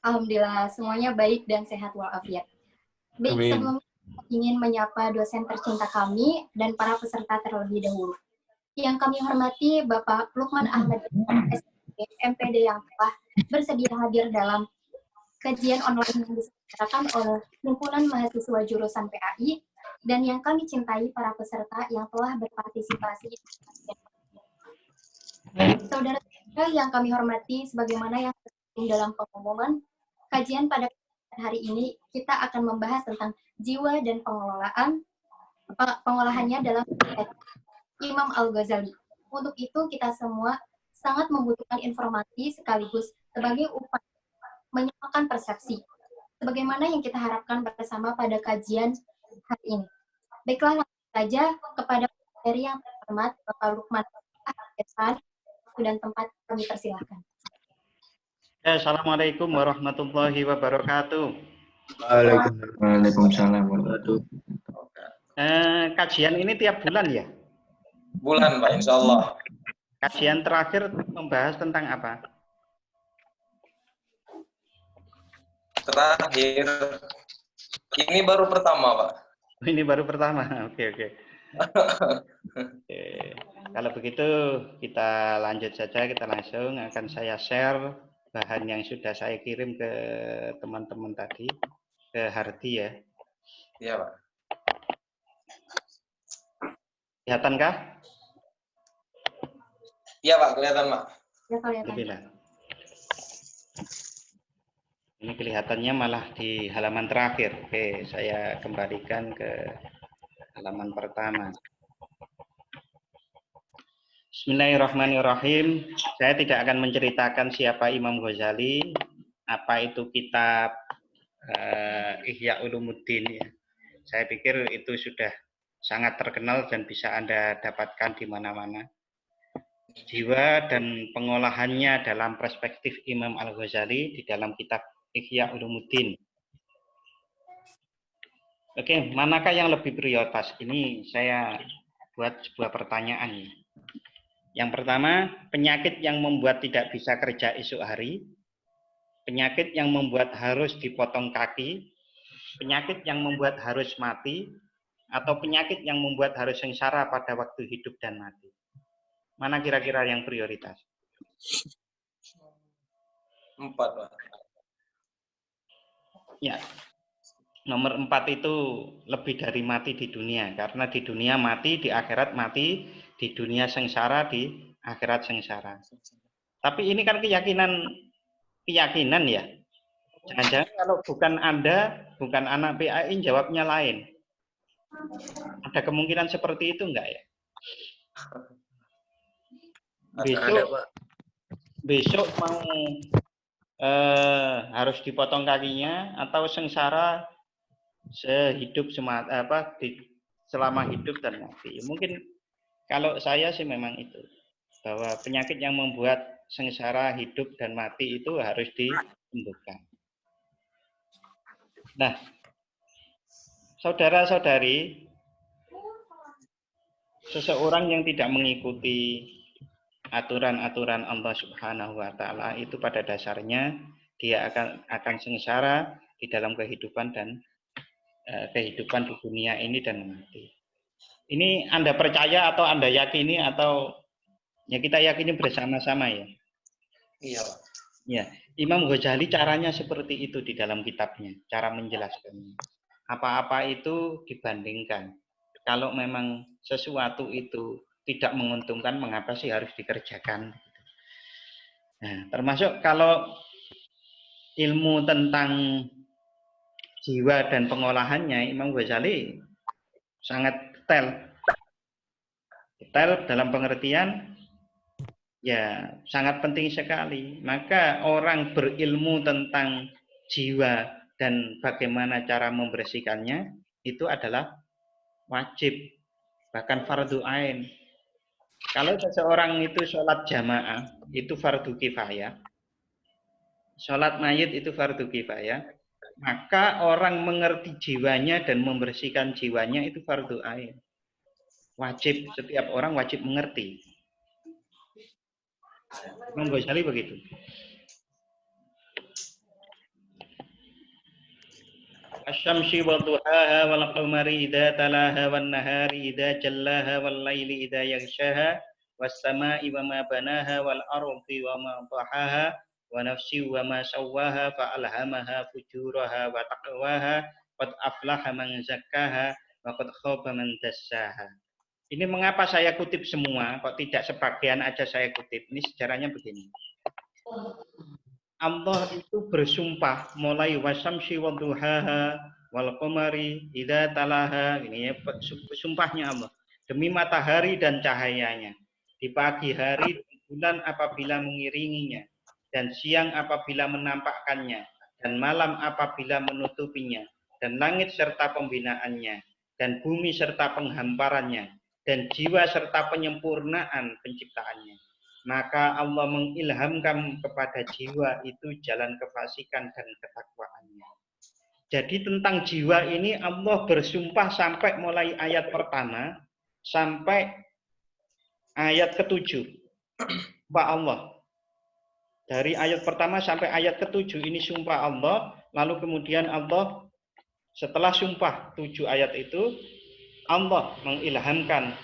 Alhamdulillah, semuanya baik dan sehat walafiat. Baik, Amin. sebelumnya ingin menyapa dosen tercinta kami dan para peserta terlebih dahulu. Yang kami hormati Bapak Lukman Ahmad, MPD yang telah bersedia hadir dalam kajian online yang diselenggarakan oleh Himpunan Mahasiswa Jurusan PAI, dan yang kami cintai para peserta yang telah berpartisipasi di kajian. Saudara-saudara yang kami hormati, sebagaimana yang tercantum dalam pengumuman, kajian pada hari ini kita akan membahas tentang jiwa dan pengolahannya dalam Imam Al-Ghazali. Untuk itu kita semua sangat membutuhkan informasi sekaligus sebagai upaya menyamakan persepsi, sebagaimana yang kita harapkan bersama pada kajian hari ini. Baiklah, langsung saja kepada materi yang terhormat Bapak Lukman Ahmad, dan tempat kami persilahkan. Assalamualaikum warahmatullahi wabarakatuh. Waalaikumsalam warahmatullahi wabarakatuh. Kajian ini tiap bulan ya? Bulan, Pak, insya Allah. Kajian terakhir membahas tentang apa? Terakhir, ini baru pertama, Pak. Ini baru pertama, oke. Kalau begitu kita lanjut saja, kita langsung akan saya share bahan yang sudah saya kirim ke teman-teman tadi, ke Hardi ya. Iya, Pak. Kelihatankah? Iya, Pak, kelihatan, Pak. Ya, kelihatan. Ini kelihatannya malah di halaman terakhir. Oke, saya kembalikan ke halaman pertama. Bismillahirrahmanirrahim. Saya tidak akan menceritakan siapa Imam Ghazali, apa itu kitab Ihya Ulumuddin. Ya. Saya pikir itu sudah sangat terkenal dan bisa Anda dapatkan di mana-mana. Jiwa dan pengolahannya dalam perspektif Imam Al-Ghazali di dalam kitab Ihya Ulumuddin. Oke, manakah yang lebih prioritas? Ini saya buat sebuah pertanyaan. Yang pertama, penyakit yang membuat tidak bisa kerja esok hari, penyakit yang membuat harus dipotong kaki, penyakit yang membuat harus mati, atau penyakit yang membuat harus sengsara pada waktu hidup dan mati. Mana kira-kira yang prioritas? 4, Pak. Ya, nomor 4 itu lebih dari mati di dunia. Karena di dunia mati, di akhirat mati, di dunia sengsara, di akhirat sengsara. Tapi ini kan keyakinan ya. Jangan-jangan kalau bukan Anda, bukan anak PAI, jawabnya lain. Ada kemungkinan seperti itu enggak ya? Besok mau harus dipotong kakinya atau sengsara sehidup selama hidup dan mati. Mungkin kalau saya sih memang itu, bahwa penyakit yang membuat sengsara hidup dan mati itu harus disembuhkan. Nah, saudara-saudari, seseorang yang tidak mengikuti aturan-aturan Allah Subhanahu wa Ta'ala itu pada dasarnya dia akan sengsara di dalam kehidupan dan kehidupan di dunia ini dan mati. Ini Anda percaya atau Anda yakini atau ya kita yakini bersama-sama ya? Iya, Pak. Ya, Imam Ghazali caranya seperti itu di dalam kitabnya, cara menjelaskannya. Apa-apa itu dibandingkan. Kalau memang sesuatu itu tidak menguntungkan, mengapa sih harus dikerjakan? Nah, termasuk kalau ilmu tentang jiwa dan pengolahannya, Imam Ghazali sangat detail. Detail dalam pengertian ya sangat penting sekali. Maka orang berilmu tentang jiwa dan bagaimana cara membersihkannya itu adalah wajib, bahkan fardu ain. Kalau seseorang itu sholat jamaah itu fardu kifayah, sholat mayit itu fardu kifayah, maka orang mengerti jiwanya dan membersihkan jiwanya itu fardu ain. Wajib, setiap orang wajib mengerti. Imam Ghazali begitu. Asy-syamsi wa duhaha wal qamari idza talaha wan nahari idza jallaha wal laili idza yaghshaha was samai wa ma banaha wal ardi wa ma tahaha wa nafsi wa ma sawwaha fa alhamaha fujuraha wa taqwaha qad aflaha man zakkaha wa qad khaba man dassaha. Ini mengapa saya kutip semua, kok tidak sebagian aja saya kutip. Ini sejarahnya begini. Allah itu bersumpah mulai wasamsi wa duhaha wal qamari idza talaha, ini ya sumpahnya Allah, demi matahari dan cahayanya, di pagi hari bulan apabila mengiringinya, dan siang apabila menampakkannya, dan malam apabila menutupinya, dan langit serta pembinaannya, dan bumi serta penghamparannya, dan jiwa serta penyempurnaan penciptaannya. Maka Allah mengilhamkan kepada jiwa itu jalan kefasikan dan ketakwaannya. Jadi tentang jiwa ini Allah bersumpah sampai mulai ayat pertama sampai ayat ke-7. Sumpah Allah. Dari ayat pertama sampai ayat ke-7 ini sumpah Allah. Lalu kemudian Allah setelah sumpah 7 ayat itu, Allah mengilhamkan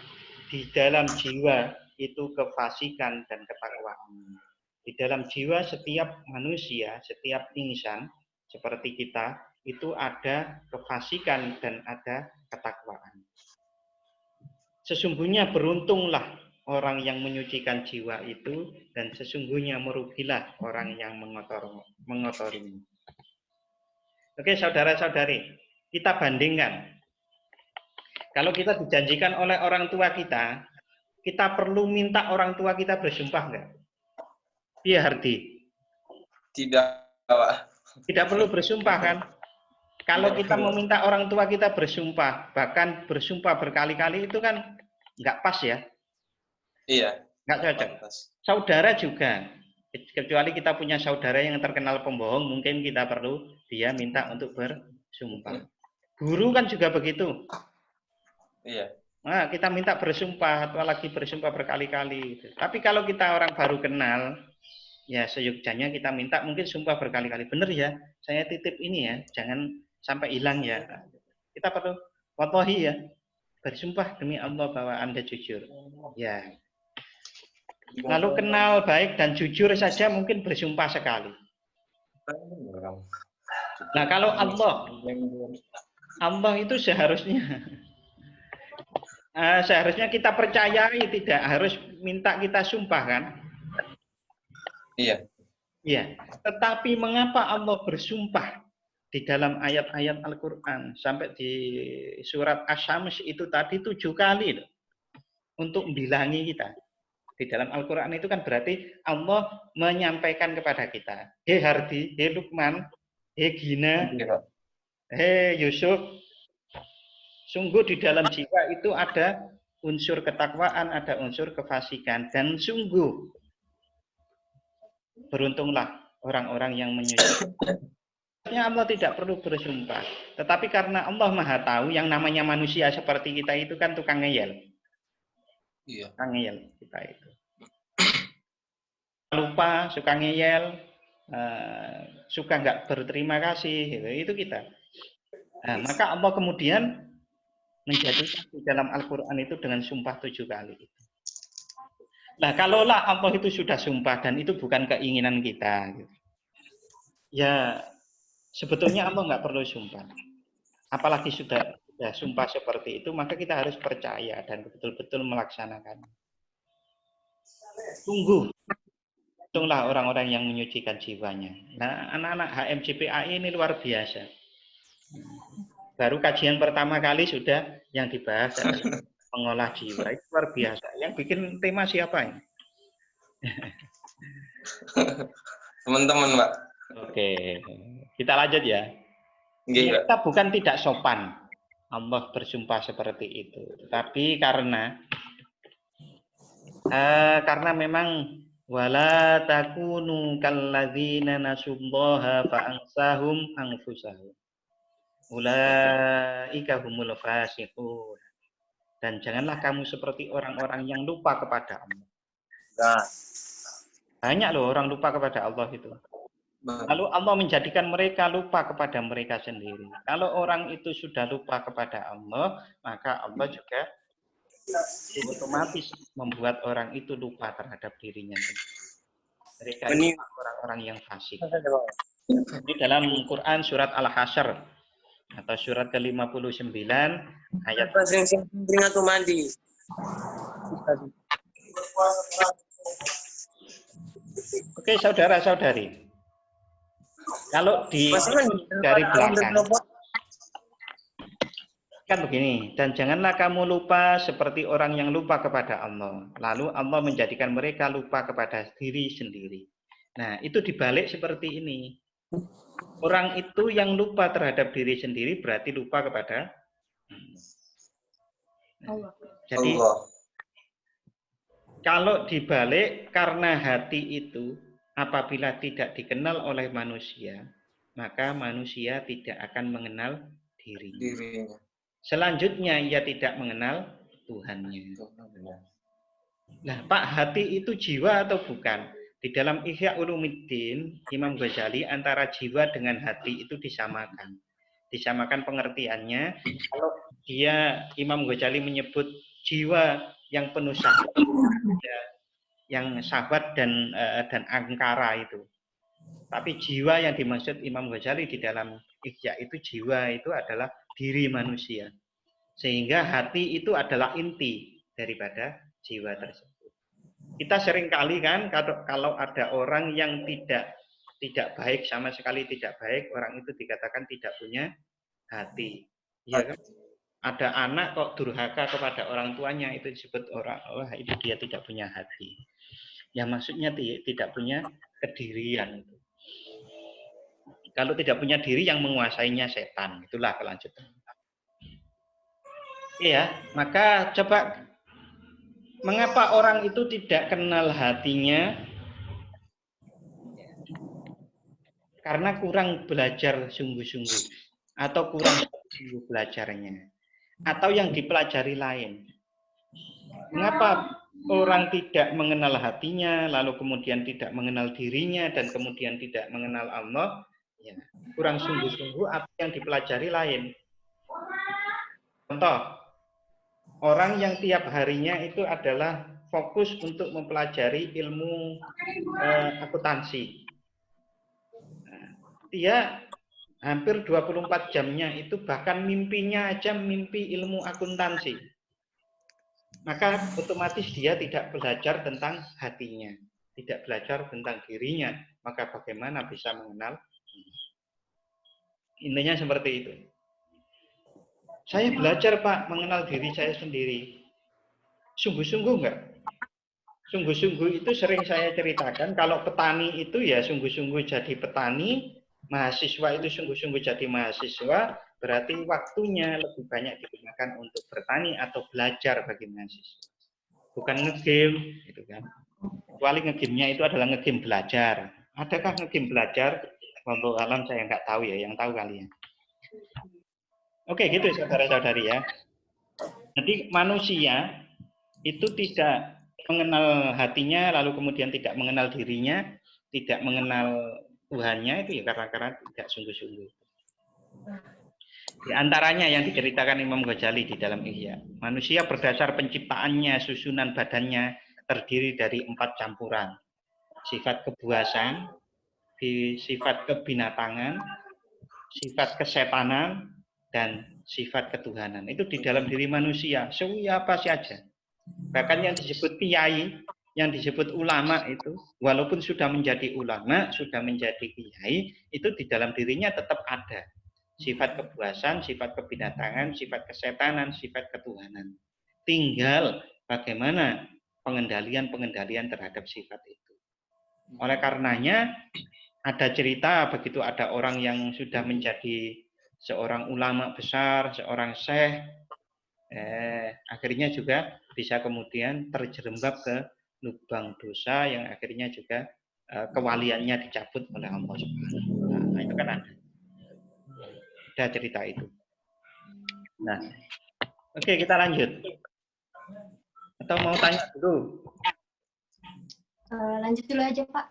di dalam jiwa itu kefasikan dan ketakwaan. Di dalam jiwa setiap manusia, setiap insan seperti kita, itu ada kefasikan dan ada ketakwaan. Sesungguhnya beruntunglah orang yang menyucikan jiwa itu, dan sesungguhnya merugilah orang yang mengotorinya. Oke, saudara-saudari, kita bandingkan. Kalau kita dijanjikan oleh orang tua kita perlu minta orang tua kita bersumpah enggak? Iya, Hardi? Tidak, Pak. Tidak perlu bersumpah kan? Kalau kita meminta orang tua kita bersumpah, bahkan bersumpah berkali-kali, itu kan nggak pas ya? Iya. Nggak cocok. Saudara juga. Kecuali kita punya saudara yang terkenal pembohong, mungkin kita perlu dia minta untuk bersumpah. Guru kan juga begitu. Iya. Nah, kita minta bersumpah, atau lagi bersumpah berkali-kali. Tapi kalau kita orang baru kenal, ya seyogjanya kita minta mungkin sumpah berkali-kali. Bener ya, saya titip ini ya, jangan sampai hilang ya. Kita perlu wallahi ya, bersumpah demi Allah bahwa Anda jujur. Ya. Lalu kenal baik dan jujur saja mungkin bersumpah sekali. Nah, kalau Allah itu seharusnya kita percayai, tidak harus minta kita sumpah kan? Iya. Iya. Tetapi mengapa Allah bersumpah di dalam ayat-ayat Al-Quran sampai di surat Asy-Syams itu tadi 7 kali loh, untuk bilangi kita. Di dalam Al-Quran itu kan berarti Allah menyampaikan kepada kita, hei Hardi, hei Lukman, hei Gina, hei Yusuf, sungguh di dalam jiwa itu ada unsur ketakwaan, ada unsur kefasikan, dan sungguh beruntunglah orang-orang yang menyucikan. Allah tidak perlu bersumpah, tetapi karena Allah Maha Tahu, yang namanya manusia seperti kita itu kan tukang ngeyel. Iya. Tukang ngeyel kita itu. Lupa, suka ngeyel, suka nggak berterima kasih, itu kita. Nah, maka Allah kemudian menjadikan di dalam Al-Quran itu dengan sumpah 7 kali. Nah, kalaulah Allah itu sudah sumpah dan itu bukan keinginan kita, gitu, ya sebetulnya Allah nggak perlu sumpah. Apalagi sudah sumpah seperti itu, maka kita harus percaya dan betul-betul melaksanakan. Untunglah orang-orang yang menyucikan jiwanya. Nah, anak-anak HMJPAI ini luar biasa. Baru kajian pertama kali sudah yang dibahas adalah mengolah jiwa. Itu luar biasa. Yang bikin tema siapa ini? Teman-teman, Pak. Oke, kita lanjut ya. Gila. Kita bukan tidak sopan Allah bersumpah seperti itu, tetapi karena memang wala takunu kalladzina nasullaha fa'ansahum anfusahum ulaika humul fasiqun. Dan janganlah kamu seperti orang-orang yang lupa kepada Allah. Nah, banyak loh orang lupa kepada Allah itu. Lalu Allah menjadikan mereka lupa kepada mereka sendiri. Kalau orang itu sudah lupa kepada Allah, maka Allah juga otomatis membuat orang itu lupa terhadap dirinya sendiri. Mereka itu orang-orang yang fasik. Ini dalam Quran surat Al-Hasyr atau surat ke-59 ayat. Oke, saudara-saudari. Kalau dari belakang kan begini, dan janganlah kamu lupa seperti orang yang lupa kepada Allah. Lalu Allah menjadikan mereka lupa kepada diri sendiri. Nah, itu dibalik seperti ini. Orang itu yang lupa terhadap diri sendiri berarti lupa kepada Allah. Jadi kalau dibalik, karena hati itu apabila tidak dikenal oleh manusia, maka manusia tidak akan mengenal dirinya. Selanjutnya ia tidak mengenal Tuhannya. Nah, Pak, hati itu jiwa atau bukan? Di dalam Ihya Ulumuddin, Imam Ghazali antara jiwa dengan hati itu disamakan. Disamakan pengertiannya. Kalau Imam Ghazali menyebut jiwa yang penuh syahwat, yang syahwat dan angkara itu. Tapi jiwa yang dimaksud Imam Ghazali di dalam Ihya itu jiwa itu adalah diri manusia. Sehingga hati itu adalah inti daripada jiwa tersebut. Kita sering kali kan kalau ada orang yang tidak baik, sama sekali tidak baik, orang itu dikatakan tidak punya hati. Ya kan? Ada anak kok durhaka kepada orang tuanya, itu disebut orang, wah itu dia tidak punya hati. Ya maksudnya tidak punya kedirian. Kalau tidak punya diri, yang menguasainya setan. Itulah kelanjutan. Iya, maka coba mengapa orang itu tidak kenal hatinya? Karena kurang belajar sungguh-sungguh atau kurang sungguh belajarnya atau yang dipelajari lain. Mengapa orang tidak mengenal hatinya, lalu kemudian tidak mengenal dirinya dan kemudian tidak mengenal Allah? Ya, kurang sungguh-sungguh atau yang dipelajari lain. Contoh, orang yang tiap harinya itu adalah fokus untuk mempelajari ilmu akuntansi. Nah, dia hampir 24 jamnya itu bahkan mimpinya aja mimpi ilmu akuntansi. Maka otomatis dia tidak belajar tentang hatinya, tidak belajar tentang dirinya. Maka bagaimana bisa mengenal? Intinya seperti itu. Saya belajar, Pak, mengenal diri saya sendiri. Sungguh-sungguh enggak? Sungguh-sungguh itu sering saya ceritakan, kalau petani itu ya sungguh-sungguh jadi petani, mahasiswa itu sungguh-sungguh jadi mahasiswa, berarti waktunya lebih banyak digunakan untuk bertani atau belajar bagi mahasiswa. Bukan ngegame, gitu kan. Kecuali ngegame-nya itu adalah ngegame belajar. Adakah ngegame belajar? Untuk alam saya nggak tahu ya, yang tahu kalian. Oke, gitu saudara-saudari ya. Jadi manusia itu tidak mengenal hatinya, lalu kemudian tidak mengenal dirinya, tidak mengenal Tuhannya, itu ya karena tidak sungguh-sungguh. Di antaranya yang diceritakan Imam Ghazali di dalam Ihya. Manusia berdasar penciptaannya, susunan badannya terdiri dari 4 campuran. Sifat kebuasan, sifat kebinatangan, sifat kesetanan, dan sifat ketuhanan. Itu di dalam diri manusia, siapa saja. Bahkan yang disebut kiai, yang disebut ulama itu, walaupun sudah menjadi ulama, sudah menjadi kiai, itu di dalam dirinya tetap ada. Sifat kebuasan, sifat kebinatangan, sifat kesetanan, sifat ketuhanan. Tinggal bagaimana pengendalian terhadap sifat itu. Oleh karenanya, ada cerita begitu ada orang yang sudah menjadi seorang ulama besar, seorang syekh, akhirnya juga bisa kemudian terjerembab ke lubang dosa yang akhirnya juga kewaliannya dicabut oleh Allah Subhanahu wa Ta'ala. Nah, itu kan ada cerita itu. Nah, oke, kita lanjut. Atau mau tanya dulu? Lanjut dulu aja, Pak.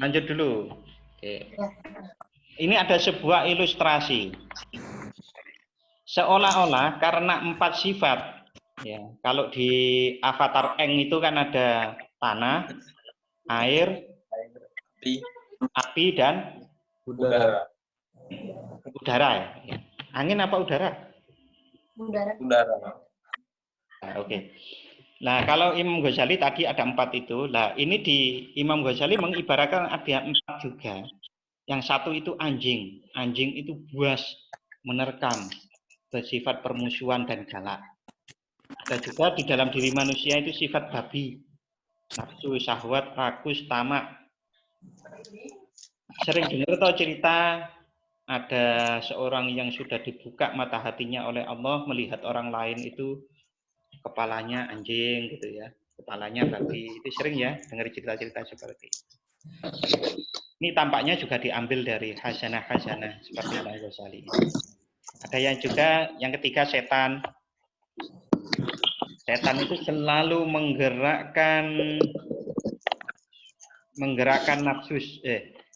Lanjut dulu. Oke. Ya. Ini ada sebuah ilustrasi. Seolah-olah karena 4 sifat, ya. Kalau di avatar Eng itu kan ada tanah, air, api dan Udara. udara. Ya. Angin apa udara? Udara. Udara. Nah, oke. Nah, kalau Imam Ghazali tadi ada 4 itu. Nah, ini di Imam Ghazali mengibaratkan ada 4 juga. Yang satu itu anjing. Anjing itu buas, menerkam, bersifat permusuhan dan galak. Ada juga di dalam diri manusia itu sifat babi. Nafsu, syahwat, rakus, tamak. Sering dengar atau cerita ada seorang yang sudah dibuka mata hatinya oleh Allah melihat orang lain itu kepalanya anjing gitu ya, kepalanya babi. Itu sering ya dengar cerita-cerita seperti itu. Ini tampaknya juga diambil dari hasanah-hasanah seperti Imam Ghazali. Ada yang juga yang ketiga setan. Setan itu selalu menggerakkan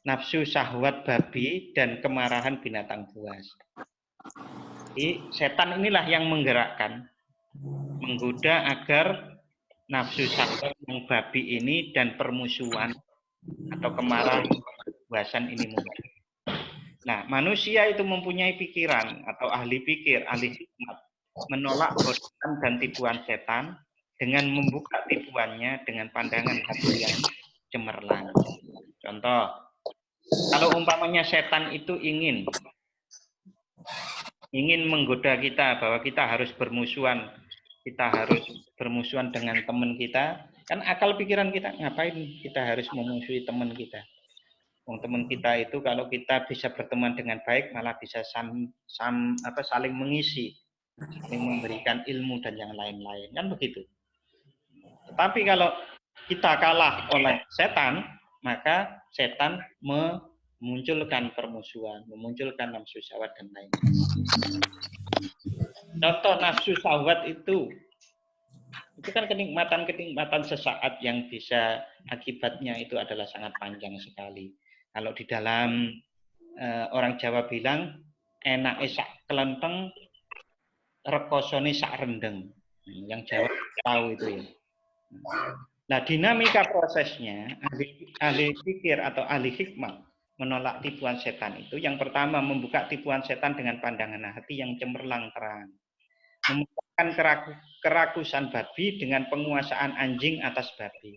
nafsu syahwat babi dan kemarahan binatang buas. Jadi setan inilah yang menggerakkan, menggoda agar nafsu syahwat yang babi ini dan permusuhan atau kemarahan buasan ini muncul. Nah, manusia itu mempunyai pikiran atau ahli pikir, ahli hikmat, menolak godaan dan tipuan setan dengan membuka tipuannya dengan pandangan hati yang cemerlang. Contoh, kalau umpamanya setan itu ingin menggoda kita bahwa kita harus bermusuhan dengan teman kita, kan akal pikiran kita ngapain kita harus memusuhi teman kita? Teman kita itu kalau kita bisa berteman dengan baik malah bisa saling mengisi, saling memberikan ilmu dan yang lain-lain, kan begitu. Tetapi kalau kita kalah oleh setan, maka setan memunculkan permusuhan, memunculkan nafsu syahwat dan lain-lain. Contoh nafsu syahwat itu kan kenikmatan sesaat yang bisa akibatnya itu adalah sangat panjang sekali. Kalau di dalam orang Jawa bilang enak sak kelenteng, rekosone sak rendeng. Yang Jawa tahu itu ya. Nah, dinamika prosesnya ahli pikir atau ahli hikmah menolak tipuan setan itu yang pertama membuka tipuan setan dengan pandangan hati yang cemerlang terang. Membukakan kerakusan babi dengan penguasaan anjing atas babi.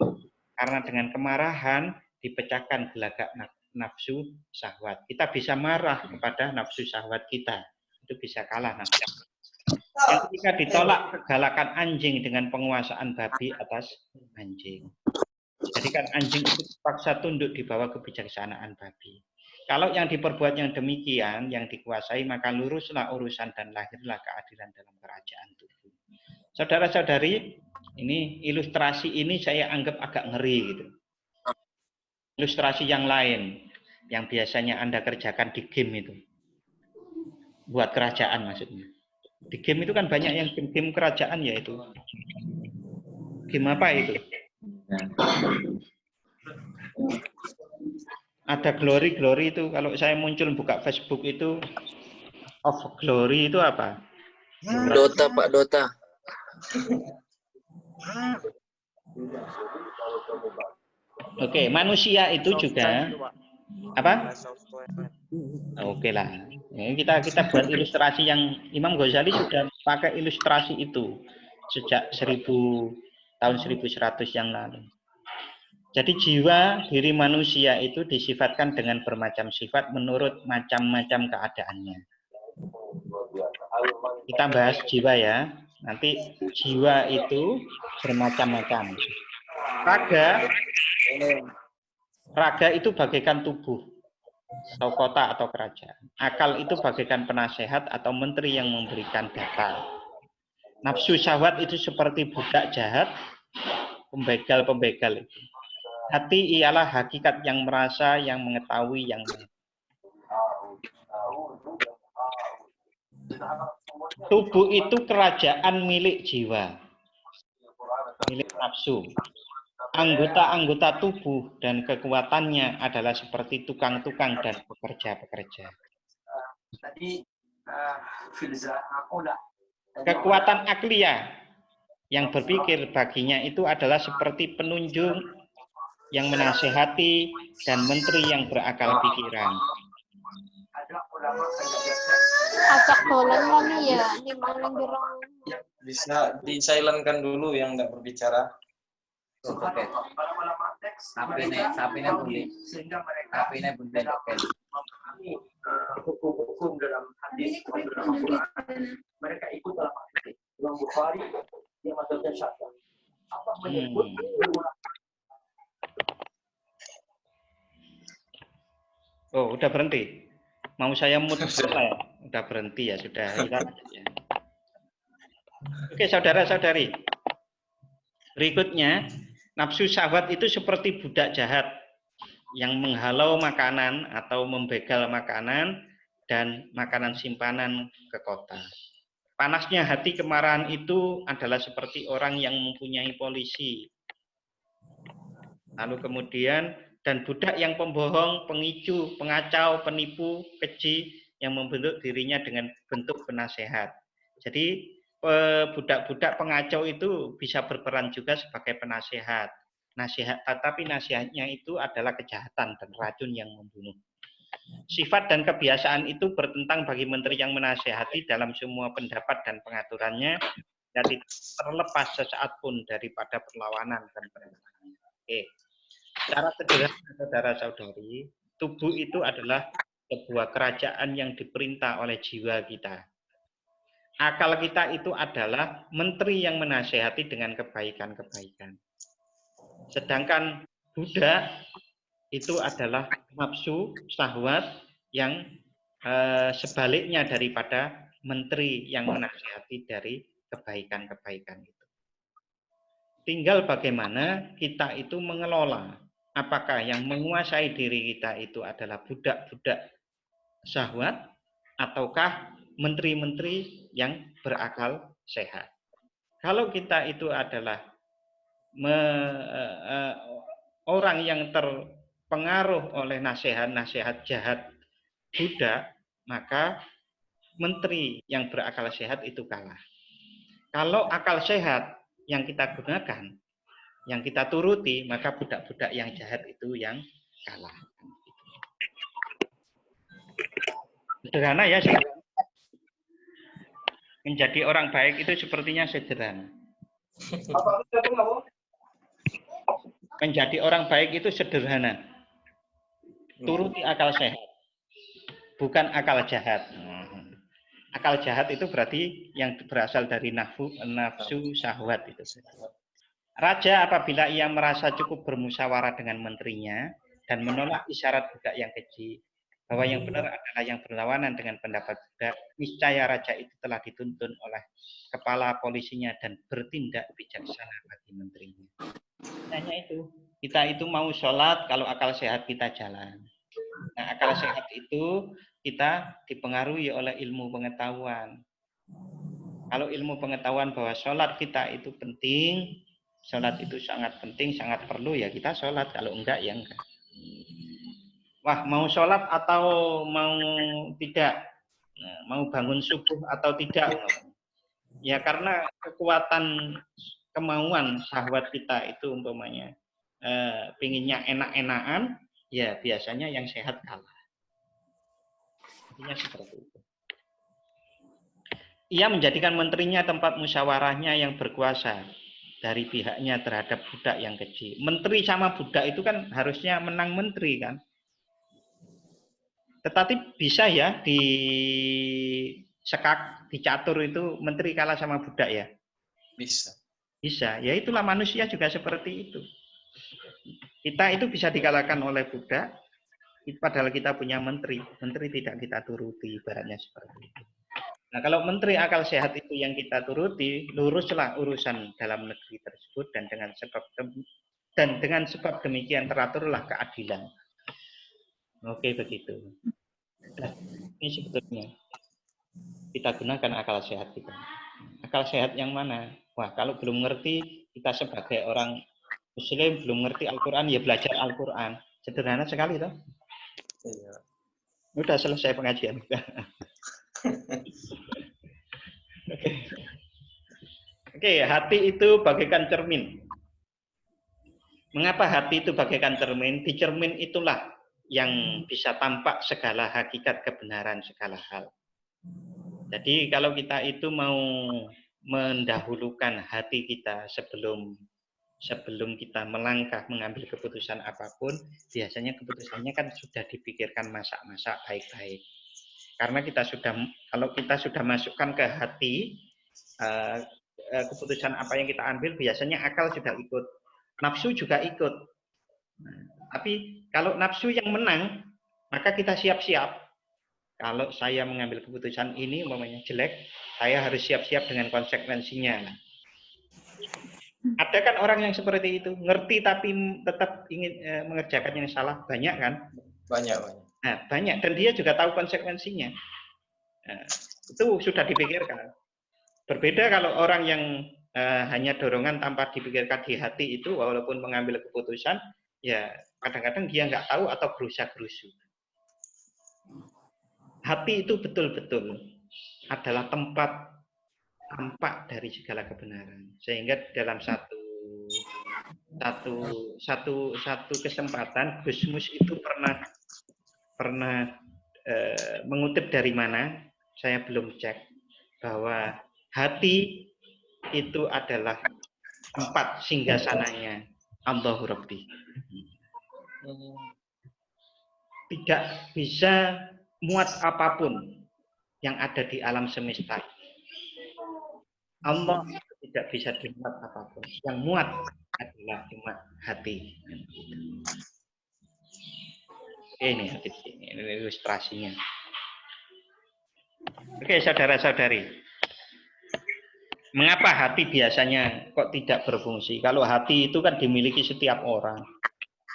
Karena dengan kemarahan dipecahkan gelagak nafsu syahwat. Kita bisa marah kepada nafsu syahwat kita. Itu bisa kalah nafsu. Yang ketika ditolak kegalakan anjing dengan penguasaan babi atas anjing. Jadi kan anjing itu terpaksa tunduk di bawah kebijaksanaan babi. Kalau yang diperbuat yang demikian, yang dikuasai, maka luruslah urusan dan lahirlah keadilan dalam kerajaan tubuh. Saudara-saudari, ini ilustrasi ini saya anggap agak ngeri gitu. Ilustrasi yang lain, yang biasanya Anda kerjakan di game itu. Buat kerajaan maksudnya. Di game itu kan banyak yang game kerajaan ya itu. Game apa itu? Ada glory itu kalau saya muncul buka Facebook itu of glory itu apa? Dota Pak, Dota. Oke, manusia itu juga apa? Oke lah. Ini kita buat ilustrasi yang Imam Ghazali sudah pakai ilustrasi itu sejak tahun 1100 yang lalu. Jadi jiwa diri manusia itu disifatkan dengan bermacam sifat menurut macam-macam keadaannya. Kita bahas jiwa ya. Nanti jiwa itu bermacam-macam. Raga itu bagaikan tubuh atau kota atau kerajaan. Akal itu bagaikan penasehat atau menteri yang memberikan data. Nafsu syahwat itu seperti budak jahat, pembegal-pembegal itu. Hati ialah hakikat yang merasa, yang mengetahui, yang tubuh itu kerajaan milik jiwa, milik nafsu. anggota-anggota tubuh dan kekuatannya adalah seperti tukang-tukang dan pekerja-pekerja. Kekuatan akliyah yang berpikir baginya itu adalah seperti penunjuk yang menasehati dan menteri yang berakal pikiran. Acak dolan mana ya? Di maling gerong. Bisa di-silent-kan dulu yang nggak berbicara. Oke. Sapinya bundi. Sapinya bundi. Oke. Hukum-hukum dalam hadis dalam Al-Quran, mereka ikut dalam hadis. Imam Bukhari yang mazhabnya Syafi'i. Apa menyebut Oh, udah berhenti. Mau saya mute ya? Udah berhenti ya, sudah. Oke, saudara-saudari. Berikutnya, nafsu syahwat itu seperti budak jahat yang menghalau makanan atau membegal makanan dan makanan simpanan ke kota. Panasnya hati kemarahan itu adalah seperti orang yang mempunyai polisi. Lalu kemudian, dan budak yang pembohong, pengicu, pengacau, penipu, keji, yang membentuk dirinya dengan bentuk penasehat. Jadi, budak-budak pengacau itu bisa berperan juga sebagai penasehat. Tetapi nasihatnya itu adalah kejahatan dan racun yang membunuh. Sifat dan kebiasaan itu bertentang bagi menteri yang menasehati dalam semua pendapat dan pengaturannya, dan tidak terlepas sesaat pun daripada perlawanan dan penentangan. Oke. Secara sederhana, saudara-saudari, tubuh itu adalah sebuah kerajaan yang diperintah oleh jiwa kita. Akal kita itu adalah menteri yang menasehati dengan kebaikan-kebaikan. Sedangkan budak itu adalah nafsu, syahwat yang sebaliknya daripada menteri yang menasihati dari kebaikan-kebaikan itu. Tinggal bagaimana kita itu mengelola. Apakah yang menguasai diri kita itu adalah budak-budak syahwat ataukah menteri-menteri yang berakal sehat. Kalau kita itu adalah orang yang terpengaruh oleh nasihat-nasihat jahat budak, maka menteri yang berakal sehat itu kalah. Kalau akal sehat yang kita gunakan, yang kita turuti, maka budak-budak yang jahat itu yang kalah. Sederhana ya, menjadi orang baik itu sepertinya sederhana. Menjadi orang baik itu sederhana. Turuti akal sehat, bukan akal jahat. Akal jahat itu berarti yang berasal dari nafsu syahwat itu. Raja apabila ia merasa cukup bermusyawarah dengan menterinya dan menolak isyarat budak yang keji, bahwa yang benar adalah yang berlawanan dengan pendapat budak, niscaya raja itu telah dituntun oleh kepala polisinya dan bertindak bijaksana bagi menterinya. Hanya itu, kita itu mau sholat kalau akal sehat kita jalan. Nah, akal sehat itu kita dipengaruhi oleh ilmu pengetahuan. Kalau ilmu pengetahuan bahwa sholat kita itu penting, sholat itu sangat penting, sangat perlu, ya kita sholat. Kalau enggak, ya enggak. Wah, mau sholat atau mau tidak? Nah, mau bangun subuh atau tidak? Ya karena kekuatan kemauan syahwat kita itu umpamanya pinginnya enak-enakan, ya biasanya yang sehat kalah. Intinya seperti itu. Ia menjadikan menterinya tempat musyawarahnya yang berkuasa dari pihaknya terhadap budak yang keji. Menteri sama budak itu kan harusnya menang menteri kan. Tetapi bisa ya di sekak, di catur itu menteri kalah sama budak ya? Bisa. Bisa. Ya itulah manusia juga seperti itu. Kita itu bisa dikalahkan oleh budak, padahal kita punya menteri. Menteri tidak kita turuti, ibaratnya seperti itu. Nah, kalau menteri akal sehat itu yang kita turuti, luruslah urusan dalam negeri tersebut dan dengan sebab demikian teraturlah keadilan. Oke, begitu. Nah, ini sebetulnya kita gunakan akal sehat kita. Akal sehat yang mana? Wah, kalau belum ngerti, kita sebagai orang Muslim belum ngerti Al-Quran, ya belajar Al-Quran. Sederhana sekali toh. Iya. Udah selesai pengajian. Oke. Oke, hati itu bagaikan cermin. Mengapa hati itu bagaikan cermin? Di cermin itulah yang bisa tampak segala hakikat kebenaran segala hal. Jadi kalau kita itu mau mendahulukan hati kita sebelum kita melangkah mengambil keputusan apapun, biasanya keputusannya kan sudah dipikirkan masak-masak baik-baik. Karena kalau kita sudah masukkan ke hati, keputusan apa yang kita ambil, biasanya akal sudah ikut, nafsu juga ikut. Nah, tapi kalau nafsu yang menang, maka kita siap-siap. Kalau saya mengambil keputusan ini, umpamanya jelek, saya harus siap-siap dengan konsekuensinya. Ada kan orang yang seperti itu, ngerti tapi tetap ingin mengerjakan yang salah, banyak kan? Banyak. Nah, banyak, dan dia juga tahu konsekuensinya. Nah, itu sudah dipikirkan. Berbeda kalau orang yang hanya dorongan tanpa dipikirkan di hati itu, walaupun mengambil keputusan, ya kadang-kadang dia nggak tahu atau gerusa-gerusu. Hati itu betul-betul adalah tempat tampak dari segala kebenaran. Sehingga dalam satu kesempatan Gusmus itu pernah mengutip dari mana, saya belum cek, bahwa hati itu adalah tempat singgasananya Allahu Rabbi. Tidak bisa muat apapun yang ada di alam semesta. Allah tidak bisa dimuat apapun. Yang muat adalah cuma hati. Ini hati ini ilustrasinya. Oke, saudara-saudari. Mengapa hati biasanya kok tidak berfungsi? Kalau hati itu kan dimiliki setiap orang.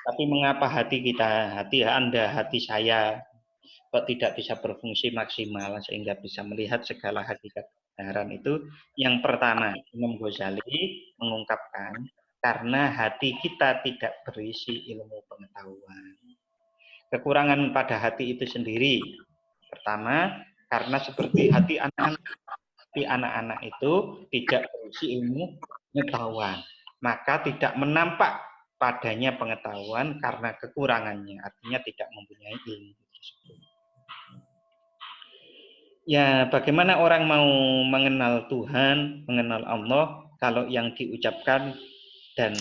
Tapi mengapa hati kita, hati Anda, hati saya, kok tidak bisa berfungsi maksimal sehingga bisa melihat segala hakikat kebenaran itu? Yang pertama, Imam Ghazali mengungkapkan karena hati kita tidak berisi ilmu pengetahuan. Kekurangan pada hati itu sendiri. Pertama, karena seperti hati anak-anak itu tidak berisi ilmu pengetahuan, maka tidak menampak padanya pengetahuan karena kekurangannya, artinya tidak mempunyai ilmu tersebut. Ya, bagaimana orang mau mengenal Tuhan, mengenal Allah, kalau yang diucapkan dan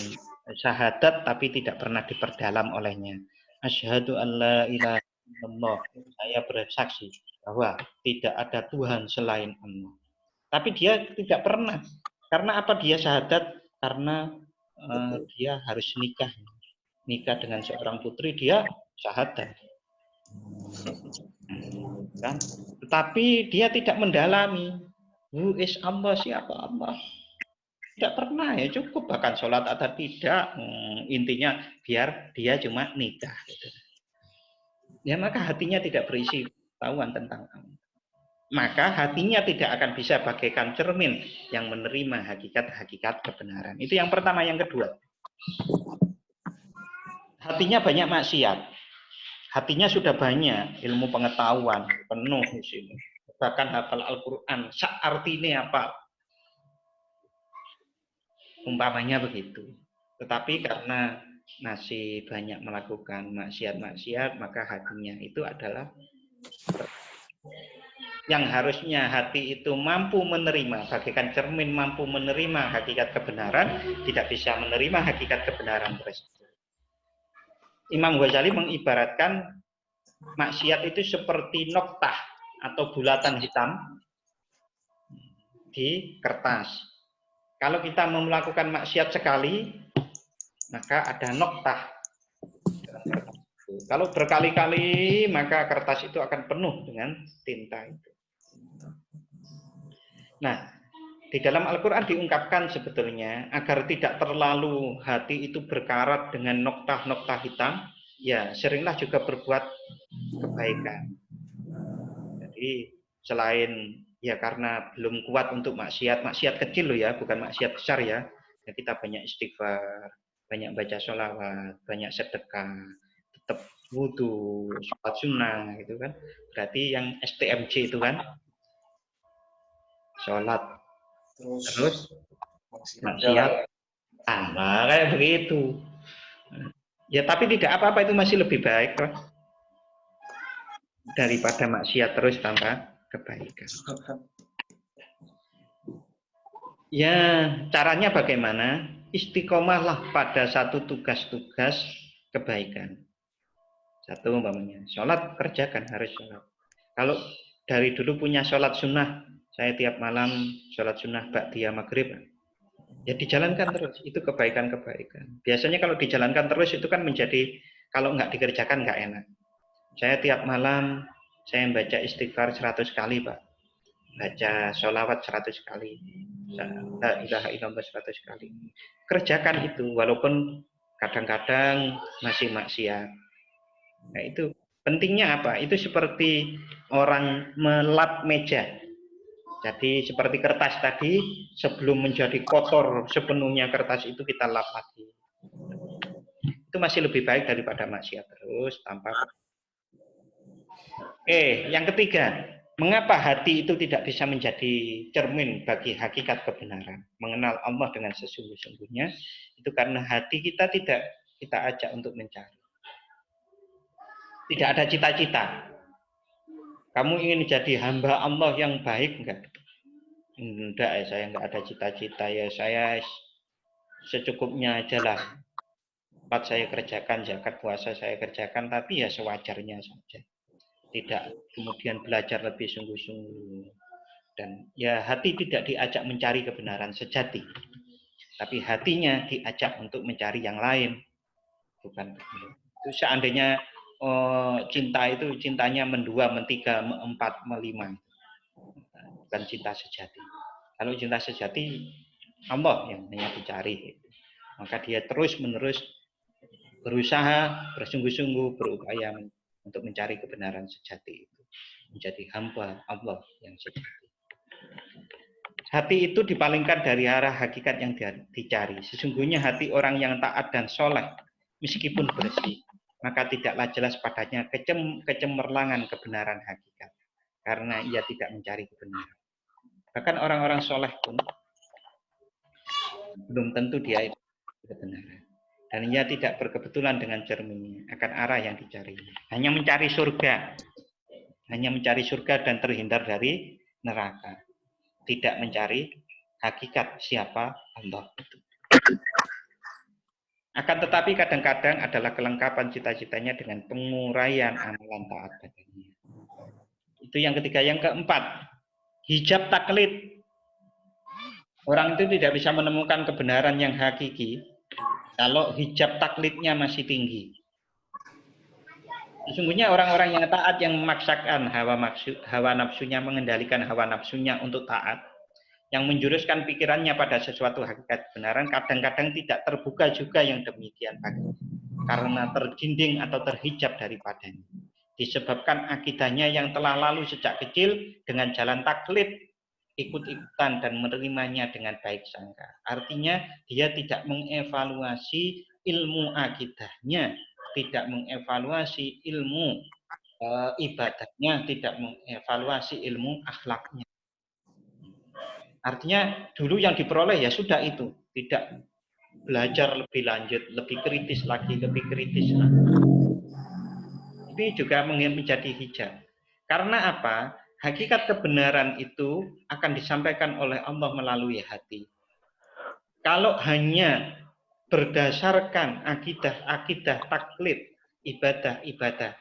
syahadat tapi tidak pernah diperdalam olehnya. Asyhadu an la ilaha illallah, saya bersaksi bahwa tidak ada Tuhan selain Allah. Tapi dia tidak pernah. Karena apa dia syahadat? Karena dia harus nikah dengan seorang putri, dia syahadat. Kan? Tetapi dia tidak mendalami who is Allah, siapa Allah. Tidak pernah, ya cukup bahkan sholat atau tidak. Intinya biar dia cuma nikah. Gitu. Ya maka hatinya tidak berisi pengetahuan tentang Allah. Maka hatinya tidak akan bisa bagaikan cermin yang menerima hakikat-hakikat kebenaran. Itu yang pertama. Yang kedua, hatinya banyak maksiat. Hatinya sudah banyak ilmu pengetahuan, penuh di sini. Bahkan hafal Al-Quran, artinya apa? Umpamanya begitu. Tetapi karena masih banyak melakukan maksiat-maksiat, maka hatinya itu adalah yang harusnya hati itu mampu menerima, bagaikan cermin mampu menerima hakikat kebenaran, tidak bisa menerima hakikat kebenaran tersebut. Imam Ghazali mengibaratkan maksiat itu seperti noktah atau bulatan hitam di kertas. Kalau kita melakukan maksiat sekali, maka ada noktah. Kalau berkali-kali, maka kertas itu akan penuh dengan tinta itu. Nah, di dalam Al-Quran diungkapkan sebetulnya agar tidak terlalu hati itu berkarat dengan noktah-noktah hitam, ya seringlah juga berbuat kebaikan. Jadi selain ya karena belum kuat untuk maksiat kecil loh ya, bukan maksiat besar ya. Ya kita banyak istighfar, banyak baca sholawat, banyak sedekah, tetap wudhu, sholat sunnah, gitu kan. Berarti yang STMJ itu kan sholat, terus maksiat, sama kayak begitu. Ya tapi tidak apa-apa, itu masih lebih baik loh daripada maksiat terus tanpa kebaikan. Ya, caranya bagaimana? Istiqomahlah pada satu tugas-tugas kebaikan. Satu umpamanya, sholat kerjakan, harus sholat. Kalau dari dulu punya sholat sunnah, saya tiap malam sholat sunnah ba'diyah maghrib, ya dijalankan terus, itu kebaikan-kebaikan. Biasanya kalau dijalankan terus itu kan menjadi, kalau nggak dikerjakan nggak enak. Saya tiap malam, saya membaca istighfar 100 kali, Pak. Baca sholawat 100 kali. La ilaha illallah 100 kali. Kerjakan itu, walaupun kadang-kadang masih maksiat. Nah itu, pentingnya apa? Itu seperti orang melap meja. Jadi seperti kertas tadi, sebelum menjadi kotor sepenuhnya kertas itu kita lap lagi. Itu masih lebih baik daripada maksiat terus tanpa. Yang ketiga, mengapa hati itu tidak bisa menjadi cermin bagi hakikat kebenaran? Mengenal Allah dengan sesungguh-sungguhnya, itu karena hati kita tidak kita ajak untuk mencari. Tidak ada cita-cita. Kamu ingin jadi hamba Allah yang baik enggak? Enggak, ya saya enggak ada cita-cita, ya saya secukupnya aja lah. Salat saya kerjakan, zakat puasa saya kerjakan, tapi ya sewajarnya saja. Tidak kemudian belajar lebih sungguh-sungguh. Dan ya hati tidak diajak mencari kebenaran sejati. Tapi hatinya diajak untuk mencari yang lain. Bukan itu seandainya cinta itu cintanya mendua, mentiga, meempat, melima. Bukan cinta sejati. Kalau cinta sejati, Allah yang hanya dicari. Maka dia terus-menerus berusaha, bersungguh-sungguh, berupaya untuk mencari kebenaran sejati itu. Menjadi hamba Allah yang sejati. Hati itu dipalingkan dari arah hakikat yang dicari. Sesungguhnya hati orang yang taat dan soleh, meskipun bersih, maka tidaklah jelas padanya kecemerlangan kebenaran hakikat. Karena ia tidak mencari kebenaran. Bahkan orang-orang soleh pun belum tentu dia itu kebenaran. Dan ia tidak berkebetulan dengan cerminnya akan arah yang dicari. Hanya mencari surga. Hanya mencari surga dan terhindar dari neraka. Tidak mencari hakikat siapa Allah itu. Akan tetapi kadang-kadang adalah kelengkapan cita-citanya dengan penguraian amalan taat badannya. Itu yang ketiga. Yang keempat, hijab taklid. Orang itu tidak bisa menemukan kebenaran yang hakiki kalau hijab taklidnya masih tinggi. Sesungguhnya orang-orang yang taat, yang memaksakan hawa nafsunya, mengendalikan hawa nafsunya untuk taat, yang menjuruskan pikirannya pada sesuatu hakikat kebenaran, kadang-kadang tidak terbuka juga yang demikian baginya, karena terjinding atau terhijab daripadanya. Disebabkan akidahnya yang telah lalu sejak kecil dengan jalan taklid, ikut-ikutan dan menerimanya dengan baik sangka. Artinya dia tidak mengevaluasi ilmu akidahnya, tidak mengevaluasi ilmu ibadahnya, tidak mengevaluasi ilmu akhlaknya. Artinya dulu yang diperoleh ya sudah itu, tidak belajar lebih lanjut, lebih kritis lagi, lebih kritis lagi. Ini juga menjadi hijab. Karena apa? Hakikat kebenaran itu akan disampaikan oleh Allah melalui hati. Kalau hanya berdasarkan akidah taklid, ibadah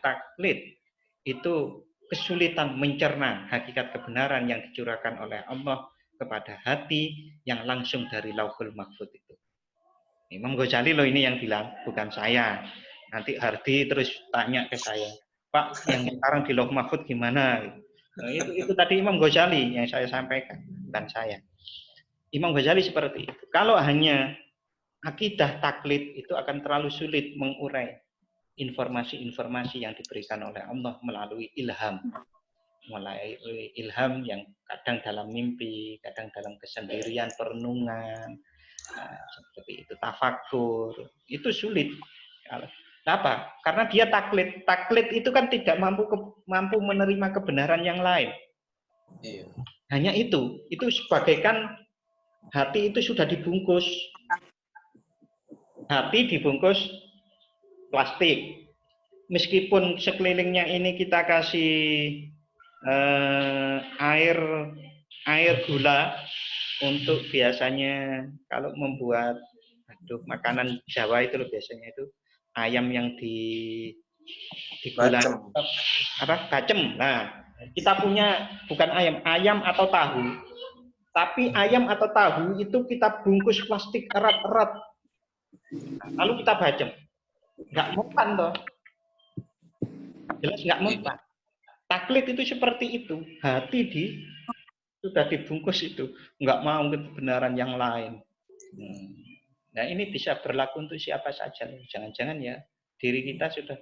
taklid, itu kesulitan mencerna hakikat kebenaran yang dicurahkan oleh Allah kepada hati yang langsung dari Lauhul Mahfuz itu. Imam Ghazali loh ini yang bilang, bukan saya. Nanti Hardi terus tanya ke saya, Pak, yang sekarang di Lauh Mahfuz gimana? Nah, itu tadi Imam Ghazali yang saya sampaikan, bukan saya. Imam Ghazali seperti itu. Kalau hanya akidah taklid itu akan terlalu sulit mengurai informasi-informasi yang diberikan oleh Allah melalui ilham. Melalui ilham yang kadang dalam mimpi, kadang dalam kesendirian, perenungan, Nah, seperti itu. Tafakur itu sulit. Kenapa? Karena dia taklid. Taklid itu kan tidak mampu menerima kebenaran yang lain. Iya. Hanya itu sebagaikan hati itu sudah dibungkus. Hati dibungkus plastik. Meskipun sekelilingnya ini kita kasih air gula untuk biasanya kalau membuat makanan Jawa itu loh biasanya itu ayam yang digula bacem. Nah, kita punya bukan ayam atau tahu. Tapi ayam atau tahu itu kita bungkus plastik erat-erat. Lalu kita bacem. Nggak mempan toh. Jelas nggak mempan. Taklid itu seperti itu. Hati sudah dibungkus itu. Nggak mau kebenaran yang lain. Nah ini bisa berlaku untuk siapa saja. Jangan-jangan ya diri kita sudah.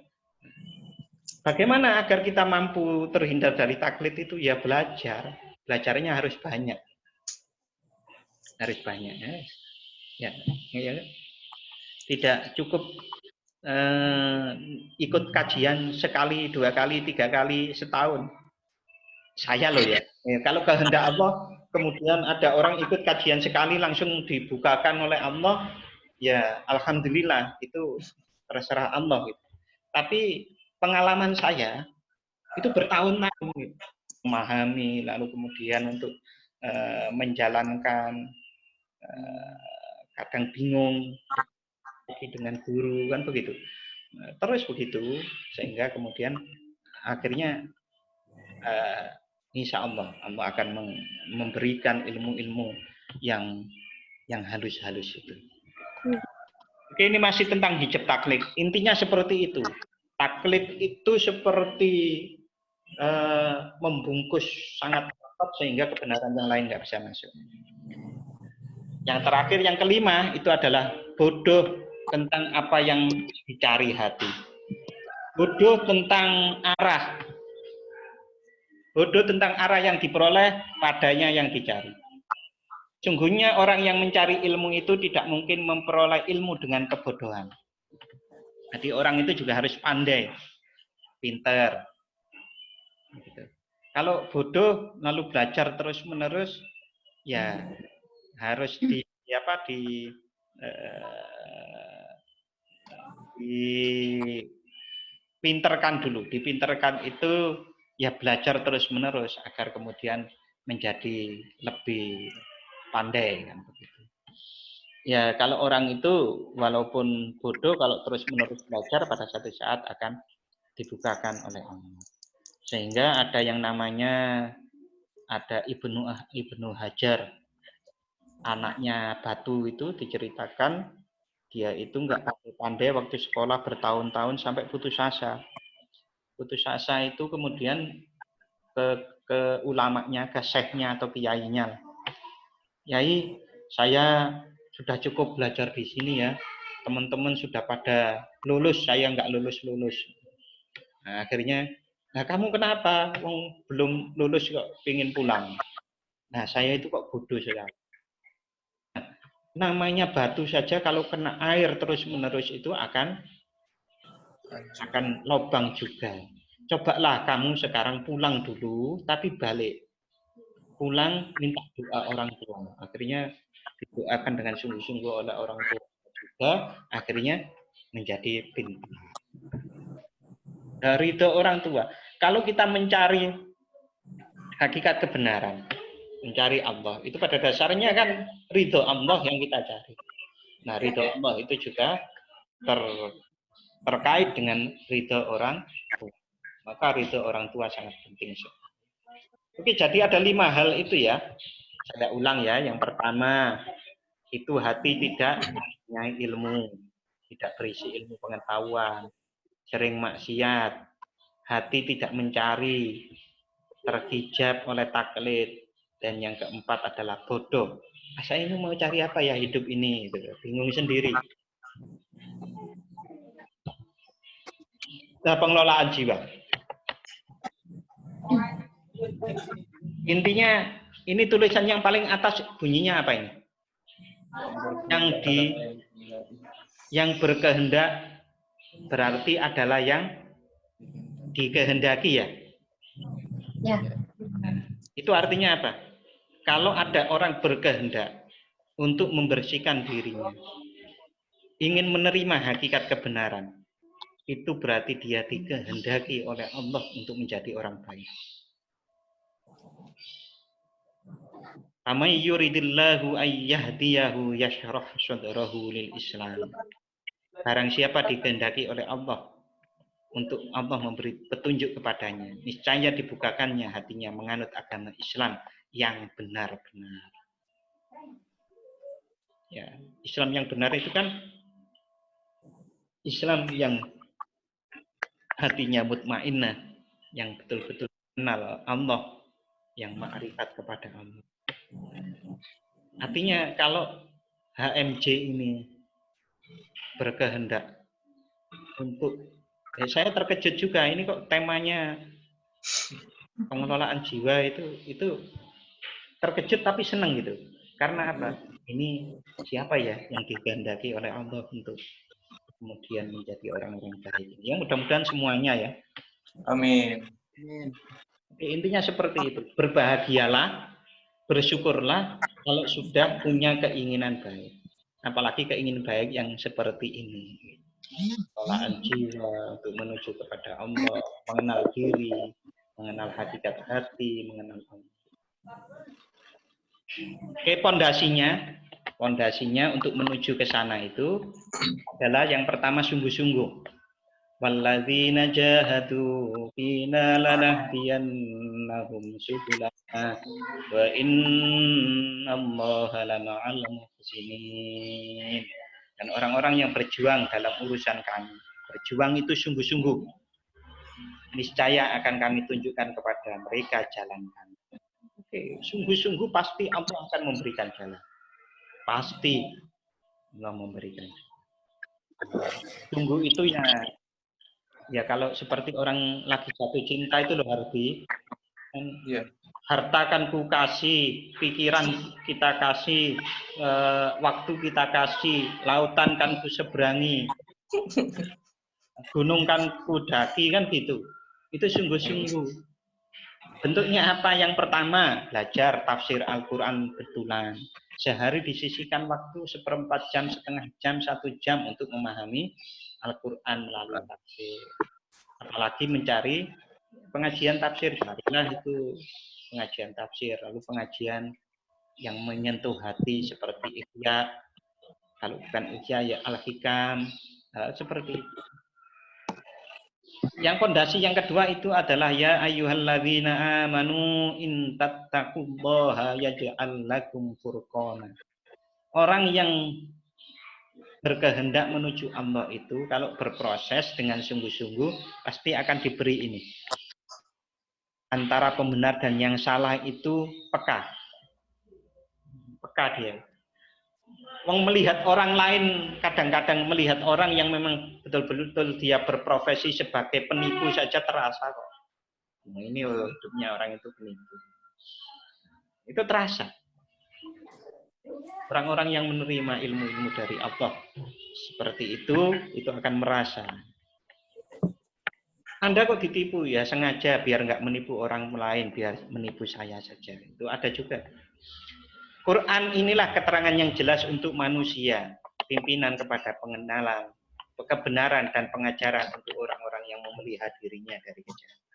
Bagaimana agar kita mampu terhindar dari taklid itu? Ya belajar. Belajarnya harus banyak. Harus banyak. Ya. Tidak cukup ikut kajian sekali, 2 kali, 3 kali setahun. Saya loh ya. Kalau kehendak Allah, kemudian ada orang ikut kajian sekali langsung dibukakan oleh Allah, ya alhamdulillah itu terserah Allah. Gitu. Tapi pengalaman saya itu bertahun-tahun gitu. Memahami, lalu kemudian untuk menjalankan, kadang bingung dengan guru kan begitu. Terus begitu sehingga kemudian akhirnya insya Allah akan memberikan ilmu-ilmu yang halus-halus itu. Oke, ini masih tentang hijab taklid. Intinya seperti itu. Taklid itu seperti membungkus sangat rapat sehingga kebenaran yang lain nggak bisa masuk. Yang terakhir, yang kelima itu adalah bodoh tentang apa yang dicari hati. Bodoh tentang arah. Bodoh tentang arah yang diperoleh padanya yang dicari. Sungguhnya orang yang mencari ilmu itu tidak mungkin memperoleh ilmu dengan kebodohan. Jadi orang itu juga harus pandai, pintar. Gitu. Kalau bodoh lalu belajar terus-menerus, ya harus dipinterkan dulu. Dipinterkan itu ya belajar terus-menerus agar kemudian menjadi lebih pandai kan begitu. Ya kalau orang itu walaupun bodoh kalau terus-menerus belajar pada satu saat akan dibukakan oleh Allah. Sehingga ada yang namanya Ibnu Hajar, anaknya Batu itu diceritakan dia itu nggak pandai waktu sekolah bertahun-tahun sampai putus asa. Putus asa itu kemudian ke ulamanya, ke syekhnya atau kiainya. Yai, saya sudah cukup belajar di sini ya. Teman-teman sudah pada lulus, saya nggak lulus-lulus. Nah, akhirnya, nah kamu kenapa? Belum lulus kok pingin pulang. Nah, saya itu kok bodoh sekali. Namanya batu saja kalau kena air terus-menerus itu akan lobang juga. Cobalah kamu sekarang pulang dulu, tapi balik. Pulang minta doa orang tua. Akhirnya didoakan dengan sungguh-sungguh oleh orang tua juga. Akhirnya menjadi pintar. Dari itu orang tua. Kalau kita mencari hakikat kebenaran, mencari Allah, itu pada dasarnya kan ridho Allah yang kita cari. Nah, ridho Allah itu juga terkait dengan ridho orang tua. Maka ridho orang tua sangat penting. Oke, jadi ada 5 hal itu ya. Saya ulang ya. Yang pertama, itu hati tidak mempunyai ilmu, tidak berisi ilmu pengetahuan, sering maksiat, hati tidak mencari, terhijab oleh taklid, dan yang keempat adalah bodoh. Saya ini mau cari apa ya hidup ini? Bingung sendiri. Nah, pengelolaan jiwa. Intinya ini tulisan yang paling atas bunyinya apa ini? Yang berkehendak berarti adalah yang dikehendaki ya. Ya. Itu artinya apa? Kalau ada orang berkehendak untuk membersihkan dirinya, ingin menerima hakikat kebenaran, itu berarti dia dikehendaki oleh Allah untuk menjadi orang baik. Amay yuridillahu ayyahdiyahu yashrah sadrahu lil Islam. Barang siapa dikehendaki oleh Allah untuk Allah memberi petunjuk kepadanya, niscaya dibukakannya hatinya menganut agama Islam yang benar-benar. Ya, Islam yang benar itu kan Islam yang hatinya mutmainnah, yang betul-betul kenal Allah, yang ma'rifat kepada Allah. Artinya kalau HMJ ini berkehendak untuk saya terkejut juga, ini kok temanya pengelolaan jiwa itu terkejut tapi senang gitu. Karena apa? Ini siapa ya yang dikehendaki oleh Allah untuk kemudian menjadi orang-orang baik. Ya mudah-mudahan semuanya ya. Amin. Intinya seperti itu. Berbahagialah, bersyukurlah kalau sudah punya keinginan baik. Apalagi keinginan baik yang seperti ini. Pengelolaan jiwa untuk menuju kepada Allah, mengenal diri, mengenal hakikat hati, mengenal Allah. Oke, pondasinya untuk menuju ke sana itu adalah yang pertama sungguh-sungguh. Walladzina jahadu fina lanahdiyannahum subulana wa innallaha lama'al muhsinin. Dan orang-orang yang berjuang dalam urusan kami, berjuang itu sungguh-sungguh, niscaya akan kami tunjukkan kepada mereka jalan kami. Oke, sungguh-sungguh pasti Allah akan memberikan jalan. Pasti Allah memberikan. Sungguh itu ya kalau seperti orang lagi jatuh cinta itu loh Hardi. Iya. Harta kan ku kasih, pikiran kita kasih, waktu kita kasih, lautan kan ku seberangi, gunung kan ku daki, kan gitu. Itu sungguh-sungguh. Bentuknya apa? Yang pertama, belajar tafsir Al-Quran betulan. Sehari disisihkan waktu 1/4 jam, setengah jam, 1 jam untuk memahami Al-Quran melalui tafsir. Apalagi mencari pengajian tafsir. Carilah itu pengajian tafsir, lalu pengajian yang menyentuh hati seperti Ihya, kalau bukan Ihya ya Al-Hikam, seperti itu. Yang pondasi yang kedua itu adalah ya ayyuhalladzina amanu in tattaqullaha yaj'al lakum furqana. Orang yang berkehendak menuju Allah itu kalau berproses dengan sungguh-sungguh pasti akan diberi ini. Antara pembenar dan yang salah itu peka. Peka dia. Wong melihat orang lain, kadang-kadang melihat orang yang memang betul-betul dia berprofesi sebagai penipu saja terasa kok. Nah, ini hidupnya orang itu penipu. Itu terasa. Orang-orang yang menerima ilmu-ilmu dari Allah seperti itu akan merasa. Anda kok ditipu ya sengaja biar nggak menipu orang lain, biar menipu saya saja. Itu ada juga. Quran inilah keterangan yang jelas untuk manusia, pimpinan kepada pengenalan, kebenaran dan pengajaran untuk orang-orang yang memelihara dirinya dari kejahatan.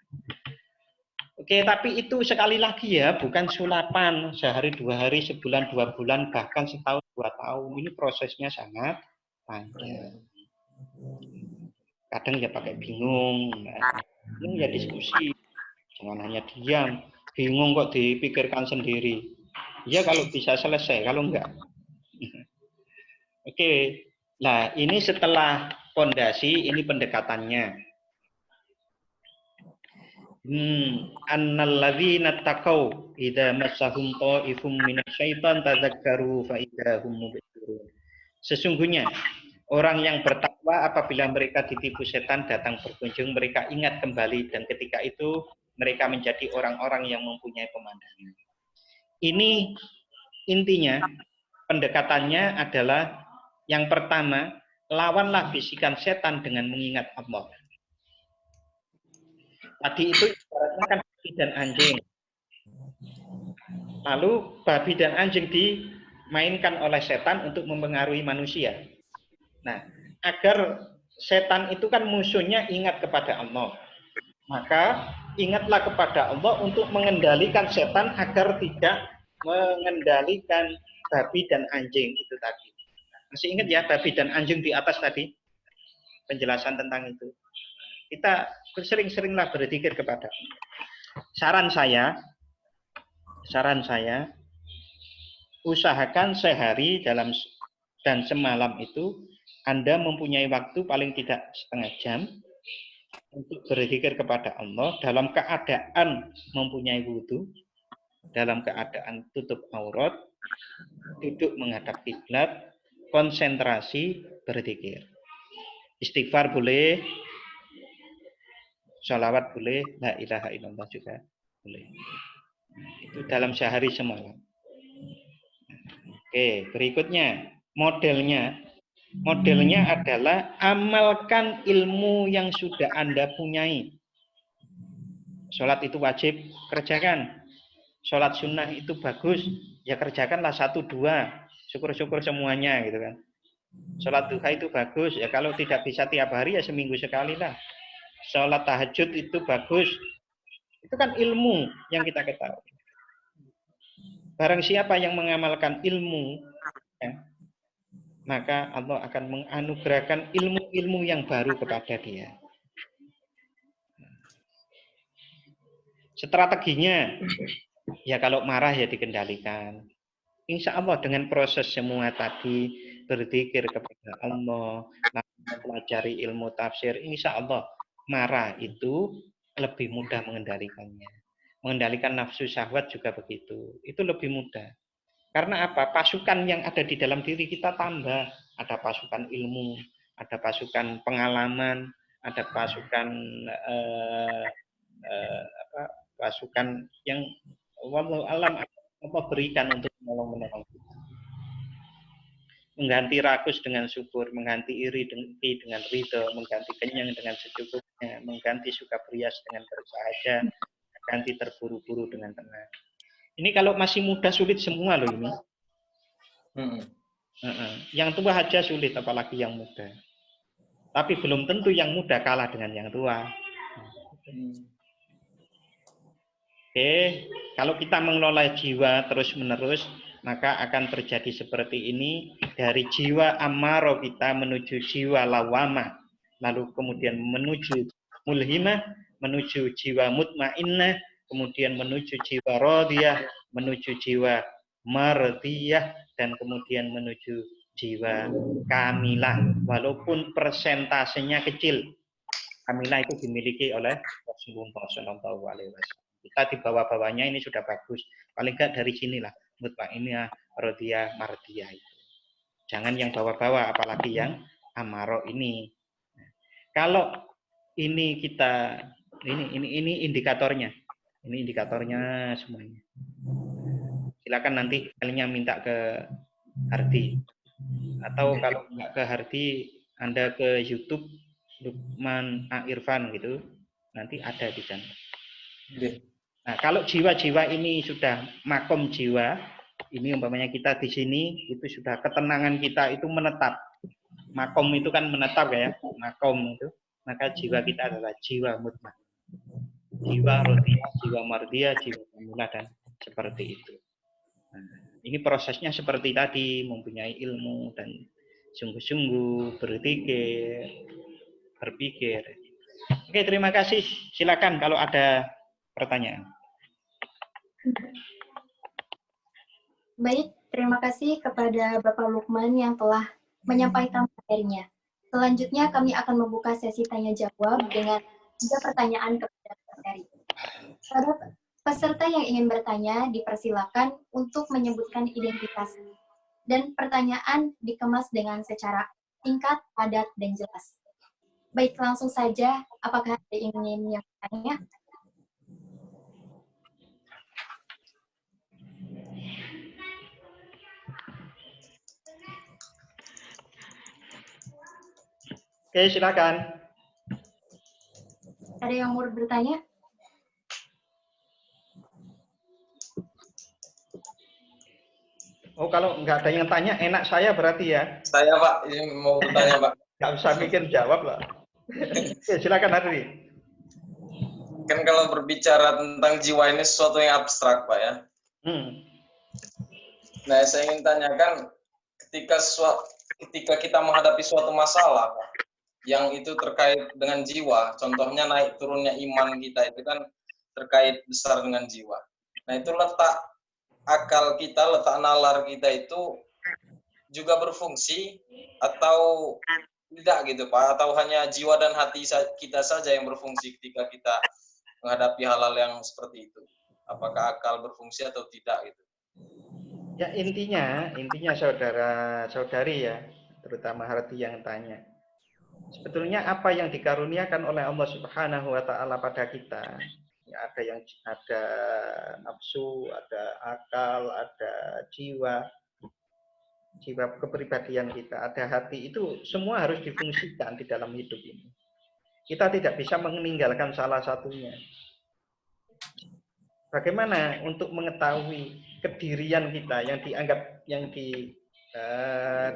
Oke, tapi itu sekali lagi ya, bukan sulapan sehari 2 hari, sebulan 2 bulan, bahkan setahun 2 tahun. Ini prosesnya sangat panjang. Kadang ya pakai bingung ya diskusi, jangan hanya diam, bingung kok dipikirkan sendiri. Ya kalau bisa selesai, kalau enggak. Oke, nah ini setelah pondasi, ini pendekatannya. Annalladzina taqau idza massahum ta'ifum minasyaitan tadzakkaru fa idza hum mubsirun. Sesungguhnya orang yang bertakwa apabila mereka ditipu setan datang berkunjung, mereka ingat kembali dan ketika itu mereka menjadi orang-orang yang mempunyai pemandangan. Ini intinya pendekatannya adalah yang pertama, lawanlah bisikan setan dengan mengingat Allah. Tadi itu ibaratnya kan babi dan anjing. Lalu babi dan anjing dimainkan oleh setan untuk mempengaruhi manusia. Nah, agar setan itu kan musuhnya ingat kepada Allah. Maka ingatlah kepada Allah untuk mengendalikan setan agar tidak mengendalikan babi dan anjing itu tadi. Masih ingat ya babi dan anjing di atas tadi? Penjelasan tentang itu. Kita sering-seringlah berzikir kepada Allah. Saran saya, usahakan sehari dan semalam itu Anda mempunyai waktu paling tidak setengah jam untuk berzikir kepada Allah dalam keadaan mempunyai wudhu, dalam keadaan tutup aurat, duduk menghadap kiblat, konsentrasi berzikir. Istighfar boleh, sholawat boleh, la ilaha illallah juga boleh. Itu dalam sehari semalam. Oke, berikutnya modelnya adalah amalkan ilmu yang sudah Anda punyai. Sholat itu wajib, kerjakan. Sholat sunnah itu bagus, ya kerjakanlah 1, 2. Syukur-syukur semuanya gitu kan. Sholat duha itu bagus, ya kalau tidak bisa tiap hari ya seminggu sekali lah. Sholat tahajud itu bagus. Itu kan ilmu yang kita ketahui. Barang siapa yang mengamalkan ilmu, ya, maka Allah akan menganugerahkan ilmu-ilmu yang baru kepada dia. Strateginya, ya kalau marah ya dikendalikan. Insya Allah dengan proses semua tadi, berzikir kepada Allah, mempelajari ilmu tafsir, insya Allah marah itu lebih mudah mengendalikannya. Mengendalikan nafsu syahwat juga begitu. Itu lebih mudah. Karena apa? Pasukan yang ada di dalam diri kita tambah. Ada pasukan ilmu, ada pasukan pengalaman, ada pasukan pasukan yang wallahu alam apa berikan untuk menolong kita. Mengganti rakus dengan syukur, mengganti iri dengan ridho, mengganti kenyang dengan secukupnya, mengganti suka berias dengan bersahaja, mengganti terburu-buru dengan tenang. Ini kalau masih muda sulit semua loh ini. Yang tua aja sulit, apalagi yang muda. Tapi belum tentu yang muda kalah dengan yang tua. Oke, kalau kita mengelola jiwa terus-menerus, maka akan terjadi seperti ini. Dari jiwa amaro kita menuju jiwa lawamah, lalu kemudian menuju mulhimah, menuju jiwa mutmainnah, kemudian menuju jiwa radiyah, menuju jiwa mardiyah, dan kemudian menuju jiwa kamilah. Walaupun persentasenya kecil, kamilah itu dimiliki oleh Rasulullah SAW. Kita di bawah-bawahnya ini sudah bagus. Paling enggak dari sinilah mutmainnah, radiyah, mardiyah itu. Jangan yang bawah-bawah, apalagi yang amaro ini. Kalau ini kita ini indikatornya. Ini indikatornya semuanya. Silakan nanti kalian minta ke Hardi. Atau kalau enggak ke Hardi, Anda ke YouTube Lukman A. Irfan gitu. Nanti ada di sana. Nah, kalau jiwa-jiwa ini sudah makom jiwa, ini umpamanya kita di sini, itu sudah ketenangan kita itu menetap. Makom itu kan menetap ya, makom itu. Maka jiwa kita adalah jiwa mutmah. Jiwa rodiyah, jiwa mardiyah, jiwa kamilah, dan seperti itu. Nah, ini prosesnya seperti tadi, mempunyai ilmu dan sungguh-sungguh berpikir. Oke, terima kasih. Silakan kalau ada pertanyaan. Baik, terima kasih kepada Bapak Lukman yang telah menyampaikan materinya. Selanjutnya kami akan membuka sesi tanya jawab dengan 3 pertanyaan kepada materi. Pada peserta yang ingin bertanya dipersilakan untuk menyebutkan identitas dan pertanyaan dikemas dengan secara singkat, padat, dan jelas. Baik, langsung saja. Apakah ada yang ingin bertanya? Oke, silakan. Ada yang mau bertanya? Oh, kalau nggak ada yang tanya, enak saya berarti ya. Saya Pak, ini mau bertanya Pak. Nggak usah mikir jawab lah. Oke, silakan Adri. Kan kalau berbicara tentang jiwa ini sesuatu yang abstrak Pak ya. Nah, saya ingin tanyakan ketika kita menghadapi suatu masalah Pak, yang itu terkait dengan jiwa, contohnya naik turunnya iman kita itu kan terkait besar dengan jiwa. Nah, itu letak akal kita, letak nalar kita itu juga berfungsi atau tidak gitu Pak? Atau hanya jiwa dan hati kita saja yang berfungsi ketika kita menghadapi hal-hal yang seperti itu? Apakah akal berfungsi atau tidak gitu? Ya intinya saudara-saudari ya, terutama Harti yang tanya. Sebetulnya apa yang dikaruniakan oleh Allah Subhanahu wa taala pada kita? Ya, ada nafsu, ada akal, ada jiwa kepribadian kita, ada hati, itu semua harus difungsikan di dalam hidup ini. Kita tidak bisa meninggalkan salah satunya. Bagaimana untuk mengetahui kedirian kita yang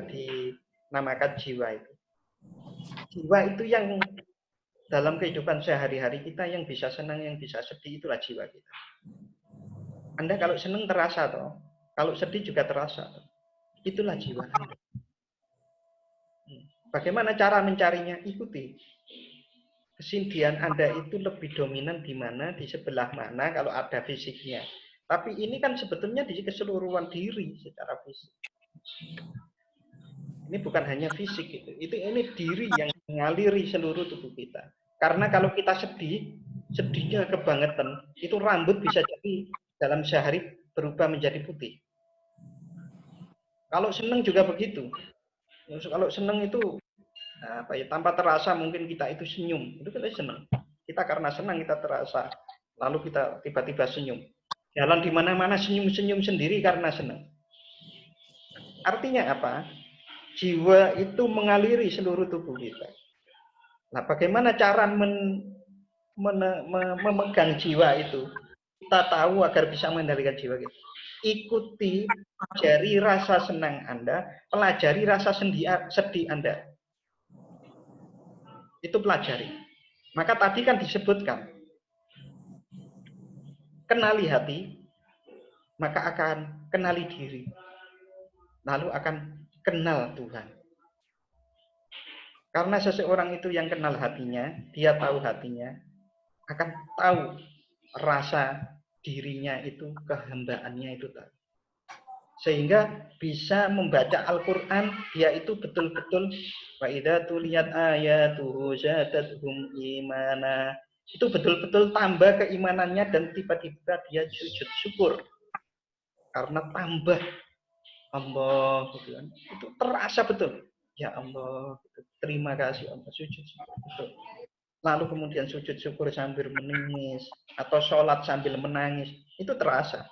dinamakan jiwa itu? Jiwa itu yang dalam kehidupan sehari-hari kita yang bisa senang, yang bisa sedih, itulah jiwa kita. Anda kalau senang terasa toh, kalau sedih juga terasa toh. Itulah jiwa Anda. Bagaimana cara mencarinya? Ikuti. Kesedihan Anda itu lebih dominan di mana, di sebelah mana kalau ada fisiknya. Tapi ini kan sebetulnya di keseluruhan diri secara fisik. Ini bukan hanya fisik itu. Ini diri yang mengaliri seluruh tubuh kita. Karena kalau kita sedih, sedihnya kebangetan, itu rambut bisa jadi dalam sehari berubah menjadi putih. Kalau senang juga begitu. Kalau senang itu tanpa terasa mungkin kita itu senyum, itu kita senang. Kita karena senang kita terasa, lalu kita tiba-tiba senyum. Jalan di mana-mana senyum-senyum sendiri karena senang. Artinya apa? Jiwa itu mengaliri seluruh tubuh kita. Nah, bagaimana cara memegang jiwa itu? Kita tahu agar bisa mengendalikan jiwa kita. Ikuti, pelajari rasa senang Anda, pelajari rasa sedih Anda. Itu pelajari. Maka tadi kan disebutkan, kenali hati, maka akan kenali diri. Lalu akan kenal Tuhan. Karena seseorang itu yang kenal hatinya, dia tahu hatinya, akan tahu rasa dirinya itu, kehambaannya itu tadi. Sehingga bisa membaca Al-Quran, dia itu betul-betul wa idza tuliyat ayatuhu zadatuhum imana. Itu betul-betul tambah keimanannya dan tiba-tiba dia sujud syukur. Karena tambah Allah, itu terasa betul. Ya Allah, terima kasih Allah, sujud syukur betul. Lalu kemudian sujud syukur sambil menangis atau sholat sambil menangis, itu terasa.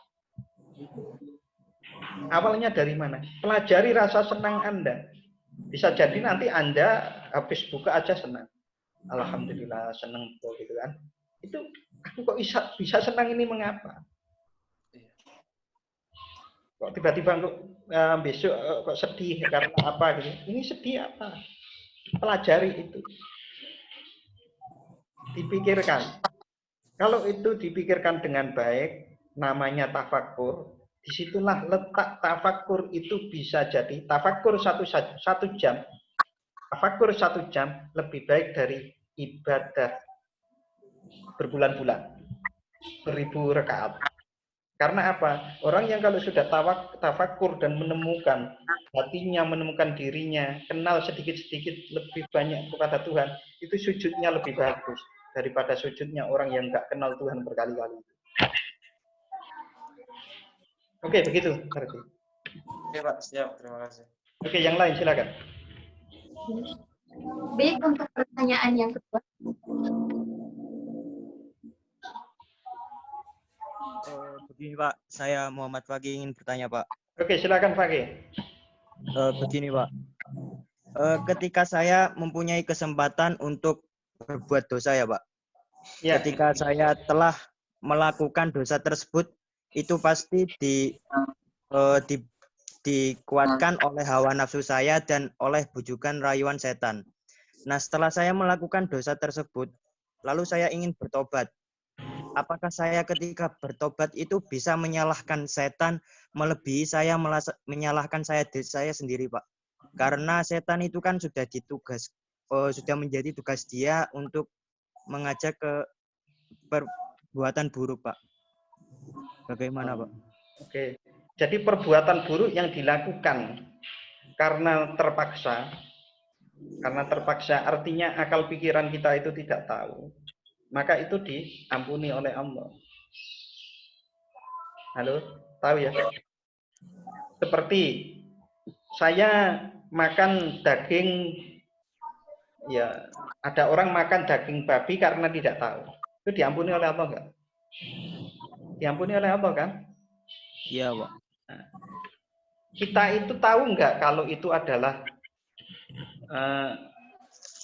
Awalnya dari mana? Pelajari rasa senang Anda. Bisa jadi nanti Anda habis buka aja senang. Alhamdulillah senang gitu kan. Itu aku kok bisa senang ini mengapa? Kok tiba-tiba besok kok sedih karena apa gitu. Ini sedih apa? Pelajari itu. Dipikirkan. Kalau itu dipikirkan dengan baik, namanya tafakur. Disitulah letak tafakur itu bisa jadi. Tafakur satu jam. Tafakur 1 jam lebih baik dari ibadah berbulan-bulan. 1000 rakaat. Karena apa? Orang yang kalau sudah tafakur dan menemukan hatinya, menemukan dirinya, kenal sedikit-sedikit lebih banyak kepada Tuhan, itu sujudnya lebih bagus daripada sujudnya orang yang nggak kenal Tuhan berkali-kali. Oke, begitu. Oke Pak, siap. Terima kasih. Oke, yang lain silakan. Baik, untuk pertanyaan yang kedua. Begini Pak, saya Muhammad Fagi ingin bertanya Pak. Oke, silakan Fagi. Begini Pak, ketika saya mempunyai kesempatan untuk berbuat dosa ya Pak. Ya. Ketika saya telah melakukan dosa tersebut, itu pasti dikuatkan oleh hawa nafsu saya dan oleh bujukan rayuan setan. Nah, setelah saya melakukan dosa tersebut, lalu saya ingin bertobat. Apakah saya ketika bertobat itu bisa menyalahkan setan melebihi saya menyalahkan saya sendiri, Pak? Karena setan itu kan sudah sudah menjadi tugas dia untuk mengajak ke perbuatan buruk, Pak. Bagaimana, Pak? Oke. Jadi perbuatan buruk yang dilakukan karena terpaksa artinya akal pikiran kita itu tidak tahu, maka itu diampuni oleh Allah. Halo, tahu ya? Seperti saya makan daging, ya ada orang makan daging babi karena tidak tahu. Itu diampuni oleh Allah enggak? Diampuni oleh Allah kan? Iya, Pak. Nah, kita itu tahu enggak kalau itu adalah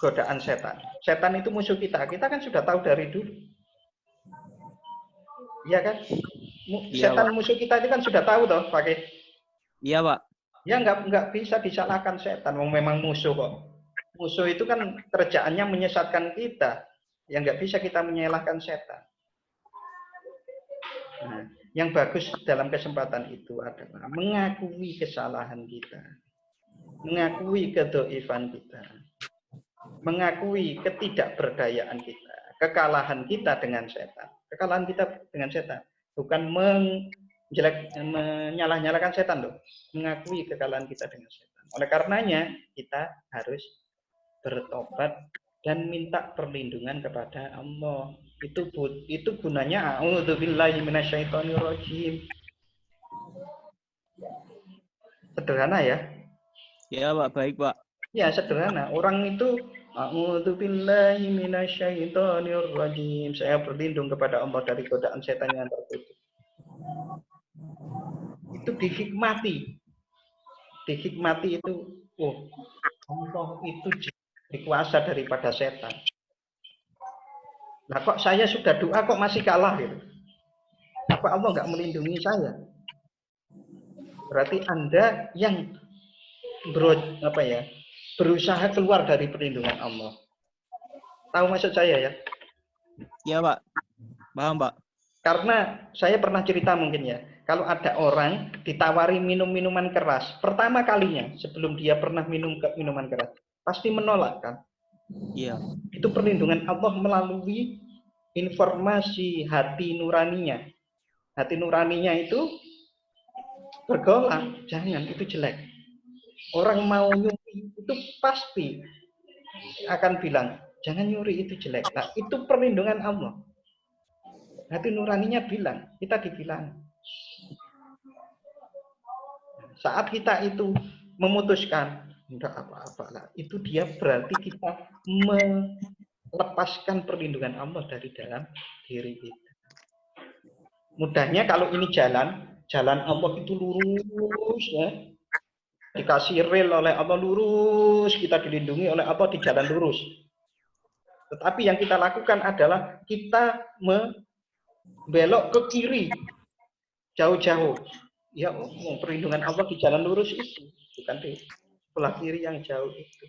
godaan setan. Setan itu musuh kita. Kita kan sudah tahu dari dulu. Iya kan? Setan musuh kita itu kan sudah tahu toh, pakai. Iya, Pak. Ya enggak bisa disalahkan setan. Memang musuh kok. Musuh itu kan kerjaannya menyesatkan kita. Yang enggak bisa kita menyalahkan setan. Nah, yang bagus dalam kesempatan itu adalah mengakui kesalahan kita. Mengakui kedoifan kita. Mengakui ketidakberdayaan kita. Kekalahan kita dengan setan. Kekalahan kita dengan setan. Bukan menyalah-nyalakan setan loh. Mengakui kekalahan kita dengan setan. Oleh karenanya kita harus bertobat dan minta perlindungan kepada Allah. Itu gunanya a'udzubillahi minasyaitonirrajim. Sederhana ya? Ya, Pak. Baik, Pak. Ya, sederhana. Orang itu a'udzubillahi minasyaitonirrajim. Saya berlindung kepada Allah dari godaan setan yang terkutuk. Itu dihikmati. Dihikmati itu, Allah itu dikuasa daripada setan. Nah, kok saya sudah doa kok masih kalah gitu? Apa Allah nggak melindungi saya? Berarti Anda yang berusaha keluar dari perlindungan Allah. Tahu maksud saya ya? Iya, Pak. Paham, Pak. Karena saya pernah cerita mungkin ya, kalau ada orang ditawari minum minuman keras, pertama kalinya sebelum dia pernah minum minuman keras, pasti menolak kan? Iya. Itu perlindungan Allah melalui informasi hati nuraninya. Hati nuraninya itu bergolak, jangan, itu jelek. Orang mau nyuri itu pasti akan bilang, jangan nyuri, itu jelek. Nah, itu perlindungan Allah. Hati nuraninya bilang, kita dibilang. Saat kita itu memutuskan, enggak apa-apa lah, itu dia berarti kita melepaskan perlindungan Allah dari dalam diri kita. Mudahnya kalau ini jalan Allah itu lurus ya. Dikasih rel oleh Allah lurus, kita dilindungi oleh Allah di jalan lurus. Tetapi yang kita lakukan adalah kita belok ke kiri jauh-jauh. Ya, perlindungan Allah di jalan lurus itu, bukan di sebelah kiri yang jauh itu.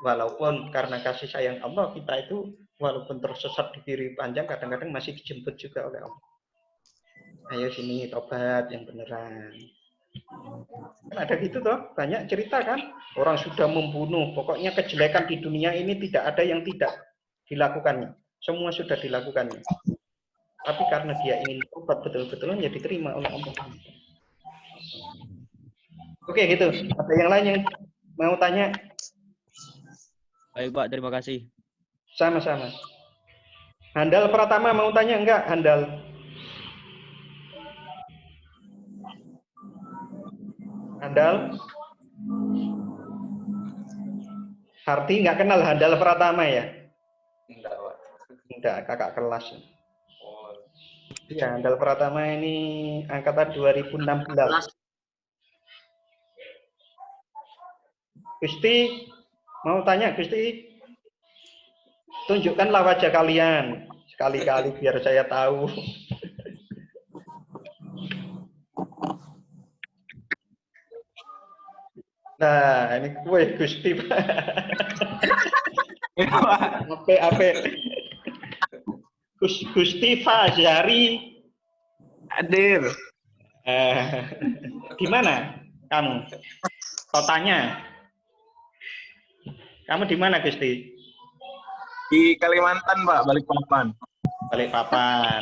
Walaupun karena kasih sayang Allah, kita itu walaupun tersesat di kiri panjang, kadang-kadang masih dijemput juga oleh Allah. Ayo sini, tobat yang beneran. Kan ada gitu toh, banyak cerita kan, orang sudah membunuh, pokoknya kejelekan di dunia ini tidak ada yang tidak dilakukannya, semua sudah dilakukannya. Tapi karena dia ingin tobat betul-betulan, ya diterima oleh Allah. Oke gitu, ada yang lain yang mau tanya? Baik, Pak, terima kasih. Sama-sama. Handal Pratama mau tanya enggak, Handal? Handal? Harti nggak kenal Handal Pratama ya? Enggak, Pak. Enggak, kakak kelas. Ya, Handal Pratama ini angkatan 2016. Gusti, mau tanya Gusti, tunjukkanlah wajah kalian sekali-kali biar saya tahu. Nah, ini kue Gusti, Pak. Ape. Gusti Fajari. Hadir. Di mana kamu? Kotanya? Kamu di mana, Gusti? Di Kalimantan, Pak, Balikpapan. Balikpapan.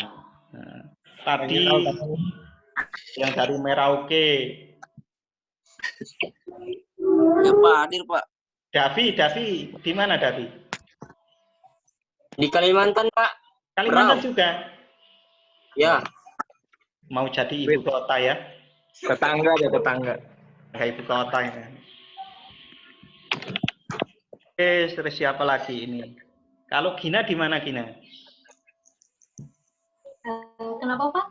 Nah, tadi yang dari Merauke. Ya Pak, hadir Pak. Davi, di mana Davi? Di Kalimantan Pak. Kalimantan Berau. juga. Ya. Mau jadi ibu kota ya? Tetangga ya, tetangga. Kayak ibu kota ya. Oke, terus siapa lagi ini? Kalau Gina di mana Gina? Kenapa Pak?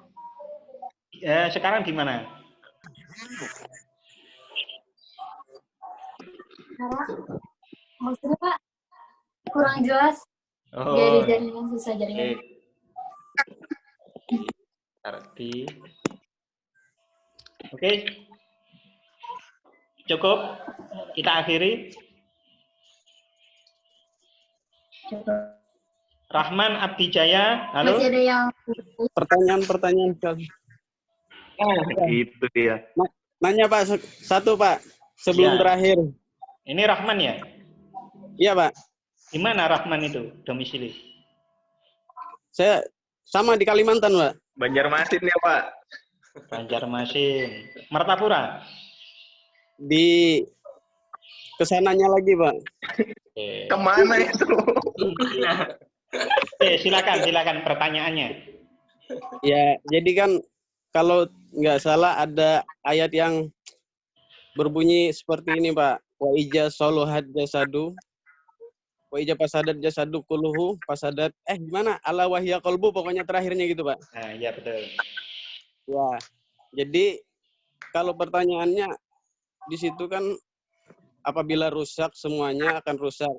Sekarang di mana? Maksudnya Pak kurang jelas. Oh, Gak ada jaringan, susah jaringan. Arti. Oke. Cukup. Kita akhiri. Cukup. Rahman Abdijaya. Halo. Masih ada yang Pertanyaan Kang. Itu dia. Nanya Pak, satu Pak, sebelum Ya. terakhir. Ini Rahman ya? Iya Pak. Di mana Rahman itu domisili? Saya sama di Kalimantan Pak. Banjarmasin ya Pak. Banjarmasin. Martapura? Di kesananya lagi Pak. Kemana itu? Silakan pertanyaannya. Ya, jadi kan kalau nggak salah ada ayat yang berbunyi seperti ini Pak. Wa ija soluhat jasadu. Wa ija pasadat jasadu kuluhu pasadat. Gimana? Ala wahya kolbu pokoknya terakhirnya gitu Pak. Nah, iya betul. Ya, jadi kalau pertanyaannya di situ kan apabila rusak semuanya akan rusak.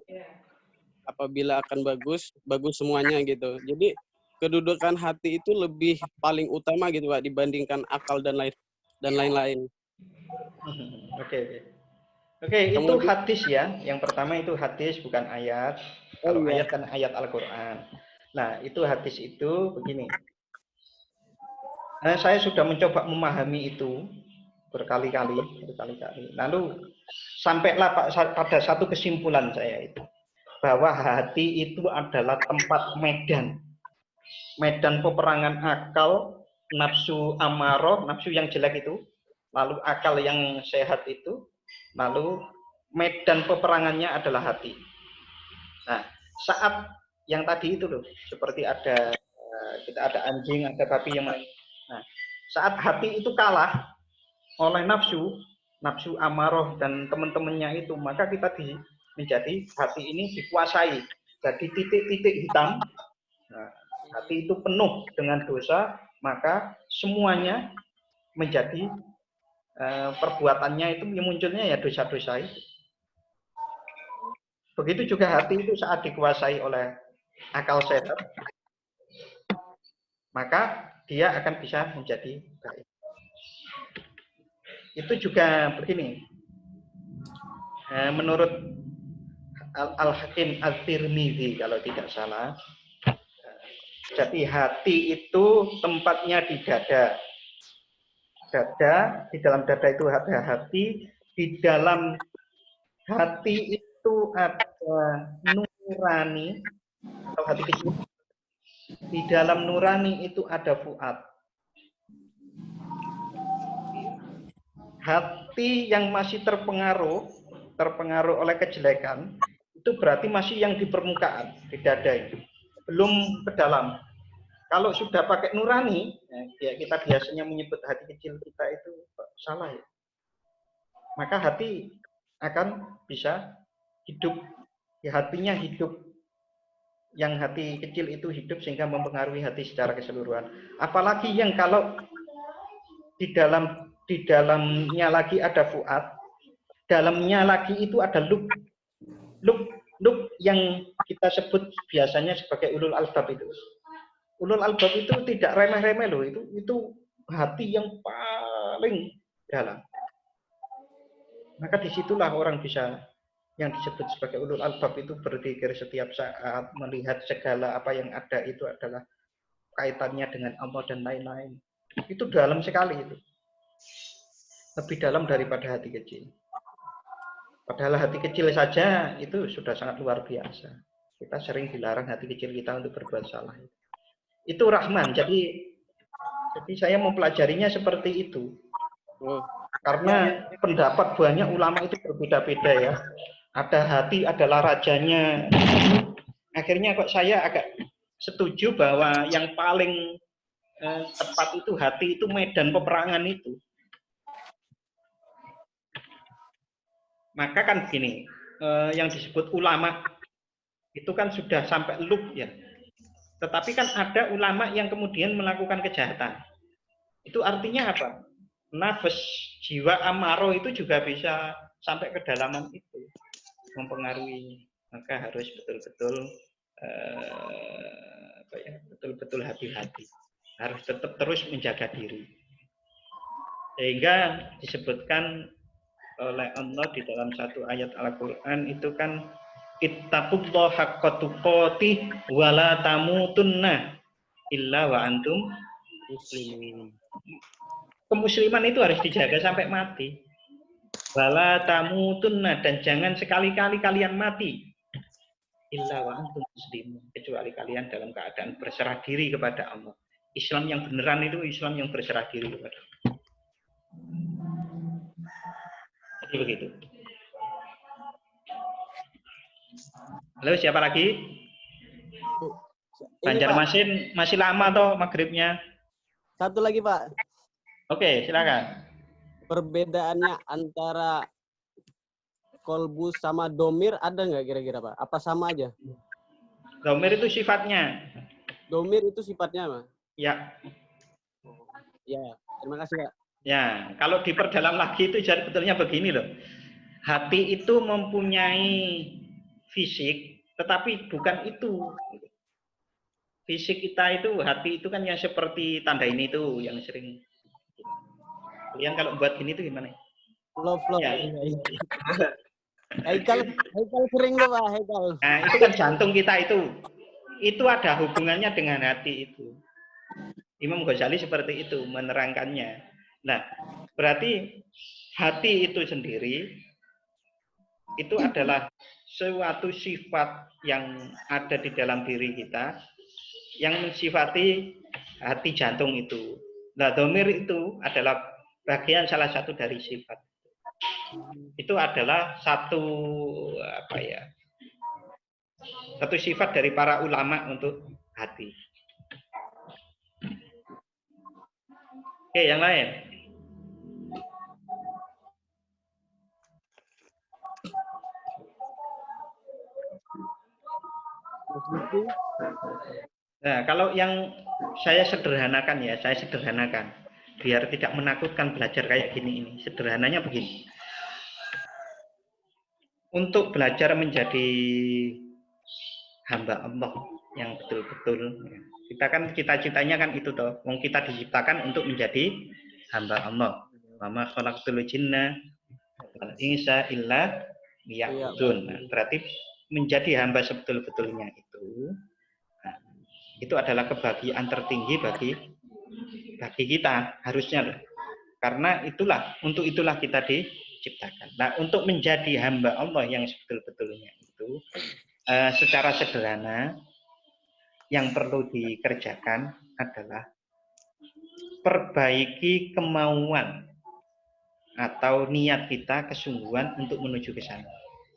Apabila akan bagus, bagus semuanya gitu. Jadi kedudukan hati itu lebih paling utama gitu Pak dibandingkan akal dan lain-lain. Oke, itu hadis ya. Yang pertama itu hadis bukan ayat. Kalau iya. ayat kan ayat Al-Qur'an. Nah, itu hadis itu begini. Nah, saya sudah mencoba memahami itu berkali-kali. Lalu sampailah Pak pada satu kesimpulan saya itu bahwa hati itu adalah tempat medan peperangan akal, nafsu amarah, nafsu yang jelek itu, lalu akal yang sehat itu, lalu medan peperangannya adalah hati. Nah, saat yang tadi itu loh, seperti ada kita ada anjing, ada babi yang lain. Nah, saat hati itu kalah oleh nafsu amarah dan teman-temannya itu, maka kita menjadi hati ini dikuasai. Jadi titik-titik hitam. Nah, hati itu penuh dengan dosa, maka semuanya menjadi perbuatannya itu munculnya ya dosa-dosa itu. Begitu juga hati itu saat dikuasai oleh akal sehat, maka dia akan bisa menjadi baik. Itu juga begini. Menurut Al-Hakim Al-Tirmidzi kalau tidak salah. Jadi hati itu tempatnya di dada. Di dalam dada itu ada hati, di dalam hati itu ada nurani atau hati kecil. Di dalam nurani itu ada fuad. Hati yang masih terpengaruh oleh kejelekan itu berarti masih yang di permukaan, di dada itu, belum ke dalam. Kalau sudah pakai nurani, ya kita biasanya menyebut hati kecil kita itu salah ya. Maka hati akan bisa hidup, ya hatinya hidup. Yang hati kecil itu hidup sehingga mempengaruhi hati secara keseluruhan. Apalagi yang kalau di dalamnya lagi ada fuad, dalamnya lagi itu ada lub yang kita sebut biasanya sebagai ulul albab itu. Ulul albab itu tidak remeh-remeh loh, itu hati yang paling dalam. Maka disitulah orang bisa yang disebut sebagai ulul albab itu berpikir setiap saat, melihat segala apa yang ada itu adalah kaitannya dengan Allah dan lain-lain. Itu dalam sekali itu. Lebih dalam daripada hati kecil. Padahal hati kecil saja itu sudah sangat luar biasa. Kita sering dilarang hati kecil kita untuk berbuat salah. Itu Rahman. Jadi saya mempelajarinya seperti itu. Karena pendapat banyak ulama itu berbeda-beda ya. Ada hati adalah rajanya. Akhirnya kok saya agak setuju bahwa yang paling tepat itu hati itu medan peperangan itu. Maka kan gini, yang disebut ulama itu kan sudah sampai lub ya. Tetapi kan ada ulama yang kemudian melakukan kejahatan. Itu artinya apa? Nafas, jiwa amaro itu juga bisa sampai kedalaman itu, mempengaruhi. Maka harus betul-betul betul-betul hati-hati. Harus tetap terus menjaga diri. Sehingga disebutkan oleh Allah di dalam satu ayat Al-Quran itu kan ittaqullaha haqqa tuqatih wa la tamutunna illa wa antum muslimin. Kemusliman itu harus dijaga sampai mati. Wala tamutunna, dan jangan sekali-kali kalian mati illa wa antum muslimun, kecuali kalian dalam keadaan berserah diri kepada Allah. Islam yang beneran itu Islam yang berserah diri kepada Allah. Jadi begitu. Halo, siapa lagi? Banjarmasin masih lama toh maghribnya? Satu lagi Pak. Oke, silakan. Perbedaannya antara kolbu sama domir ada nggak kira-kira Pak? Apa sama aja? Domir itu sifatnya. Domir itu sifatnya Pak? Ya. Ya, terima kasih Pak. Ya, kalau diperdalam lagi itu jadi betulnya begini loh. Hati itu mempunyai fisik, tetapi bukan itu. Fisik kita itu, hati itu kan yang seperti tanda ini tuh, yang sering. Kalian kalau buat gini tuh gimana? Love. Ya. Haikal sering tuh Pak, Haikal. Nah, itu kan jantung kita itu. Itu ada hubungannya dengan hati itu. Imam Ghazali seperti itu menerangkannya. Nah, berarti hati itu sendiri itu adalah suatu sifat yang ada di dalam diri kita yang mensifati hati jantung itu. Nah, domir itu adalah bagian salah satu dari sifat. Itu adalah satu satu sifat dari para ulama untuk hati. Oke, yang lain. Nah, kalau yang saya sederhanakan ya, biar tidak menakutkan belajar kayak gini ini. Sederhananya begini. Untuk belajar menjadi hamba Allah yang betul-betul, kita kan cita-citanya kan itu toh, wong kita diciptakan untuk menjadi hamba Allah. Wa ma khalaqtul jinna wal insa illa liya'budun. Nah, berarti menjadi hamba sebetul-betulnya itu adalah kebahagiaan tertinggi bagi kita harusnya, karena untuk itulah kita diciptakan. Nah, untuk menjadi hamba Allah yang sebetul-betulnya itu secara sederhana yang perlu dikerjakan adalah perbaiki kemauan atau niat kita, kesungguhan untuk menuju ke sana.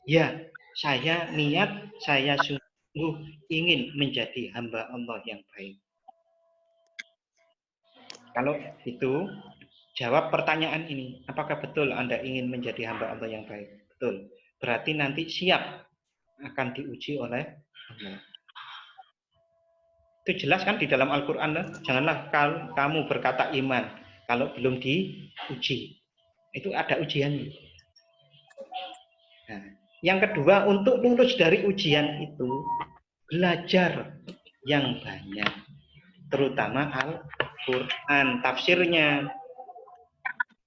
Ya, saya niat, saya sungguh ingin menjadi hamba Allah yang baik. Kalau itu, jawab pertanyaan ini. Apakah betul Anda ingin menjadi hamba Allah yang baik? Betul. Berarti nanti siap akan diuji oleh Allah. Itu jelas kan di dalam Al-Quran. Janganlah kamu berkata iman kalau belum diuji. Itu ada ujiannya. Nah, yang kedua, untuk lulus dari ujian itu belajar yang banyak, terutama Al-Quran, tafsirnya.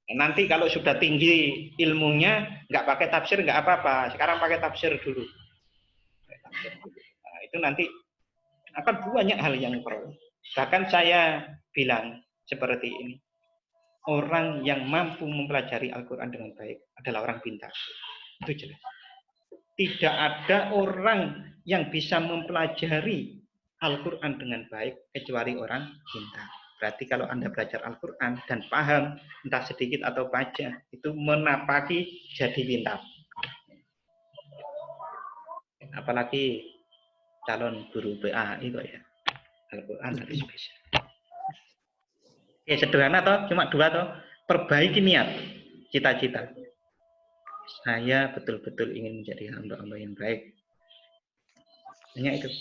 Nanti kalau sudah tinggi ilmunya, nggak pakai tafsir nggak apa-apa. Sekarang pakai tafsir dulu. Nah, itu nanti akan banyak hal yang perlu. Bahkan saya bilang seperti ini, orang yang mampu mempelajari Al-Quran dengan baik adalah orang pintar. Itu jelas. Tidak ada orang yang bisa mempelajari Al-Quran dengan baik kecuali orang pintar. Berarti kalau Anda belajar Al-Quran dan paham, entah sedikit atau banyak, itu menapaki jadi pintar. Apalagi calon guru PAI kok ya. Al-Quran harus bisa. Oke, sederhana toh, cuma 2 toh. Perbaiki niat, cita-cita. Saya betul-betul ingin menjadi hamba-hamba yang baik. Hanya itu,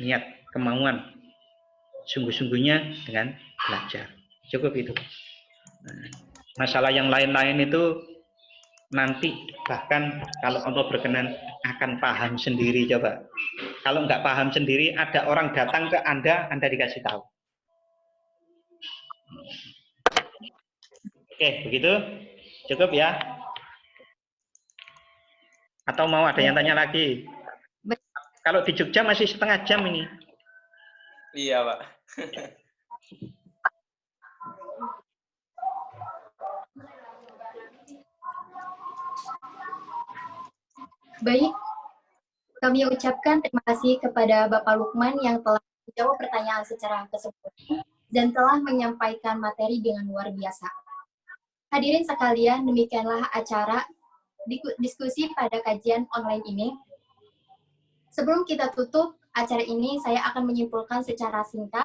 niat, kemauan. Sungguh-sungguhnya dengan belajar. Cukup itu. Nah, masalah yang lain-lain itu nanti bahkan kalau Allah berkenan akan paham sendiri. Coba kalau nggak paham sendiri, ada orang datang ke Anda dikasih tahu. Oke, begitu cukup ya, atau mau ada yang tanya lagi? Kalau di Jogja masih setengah jam ini. Iya, Pak. Baik, kami ucapkan terima kasih kepada Bapak Lukman yang telah menjawab pertanyaan secara keseluruhan dan telah menyampaikan materi dengan luar biasa. Hadirin sekalian, demikianlah acara diskusi pada kajian online ini. Sebelum kita tutup acara ini, saya akan menyimpulkan secara singkat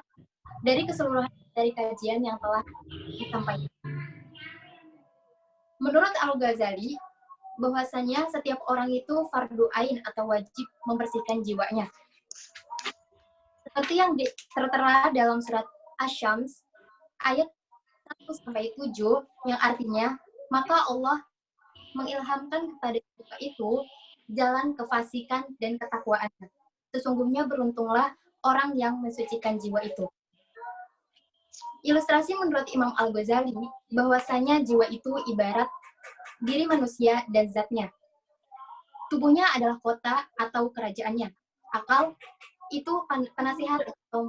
dari keseluruhan dari kajian yang telah disampaikan. Menurut Al-Ghazali, bahwasanya setiap orang itu fardu ain atau wajib membersihkan jiwanya. Seperti yang tertera dalam surat Asy-Syams ayat 1-7 yang artinya, maka Allah mengilhamkan kepada kita itu jalan kefasikan dan ketakwaan. Sesungguhnya beruntunglah orang yang mensucikan jiwa itu. Ilustrasi menurut Imam Al-Ghazali bahwasanya jiwa itu ibarat diri manusia dan zatnya. Tubuhnya adalah kota atau kerajaannya. Akal itu penasihat atau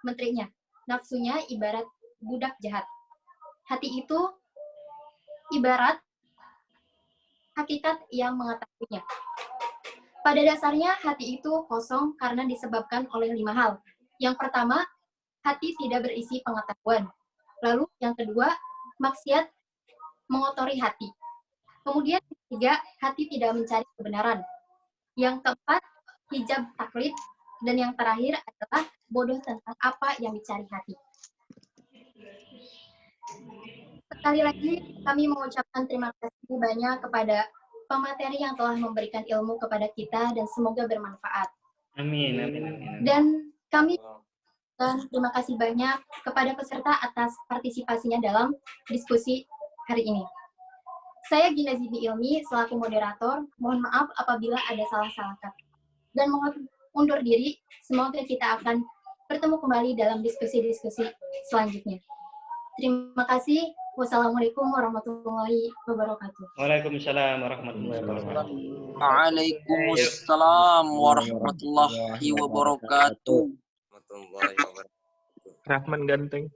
menterinya. Nafsunya ibarat budak jahat. Hati itu ibarat hakikat yang mengetahuinya. Pada dasarnya hati itu kosong karena disebabkan oleh 5 hal. Yang pertama, hati tidak berisi pengetahuan. Lalu yang kedua, maksiat mengotori hati. Kemudian yang ketiga, hati tidak mencari kebenaran. Yang keempat, hijab taklid. Dan yang terakhir adalah bodoh tentang apa yang dicari hati. Sekali lagi, kami mengucapkan terima kasih banyak kepada pemateri yang telah memberikan ilmu kepada kita dan semoga bermanfaat. Amin, amin, amin. Dan kami terima kasih banyak kepada peserta atas partisipasinya dalam diskusi hari ini. Saya Gina Zini Ilmi selaku moderator, mohon maaf apabila ada salah-salah kata. Dan mohon undur diri, semoga kita akan bertemu kembali dalam diskusi-diskusi selanjutnya. Terima kasih. Wassalamualaikum warahmatullahi wabarakatuh. Waalaikumsalam warahmatullahi wabarakatuh. Waalaikumsalam warahmatullahi wabarakatuh. Rahman ganteng.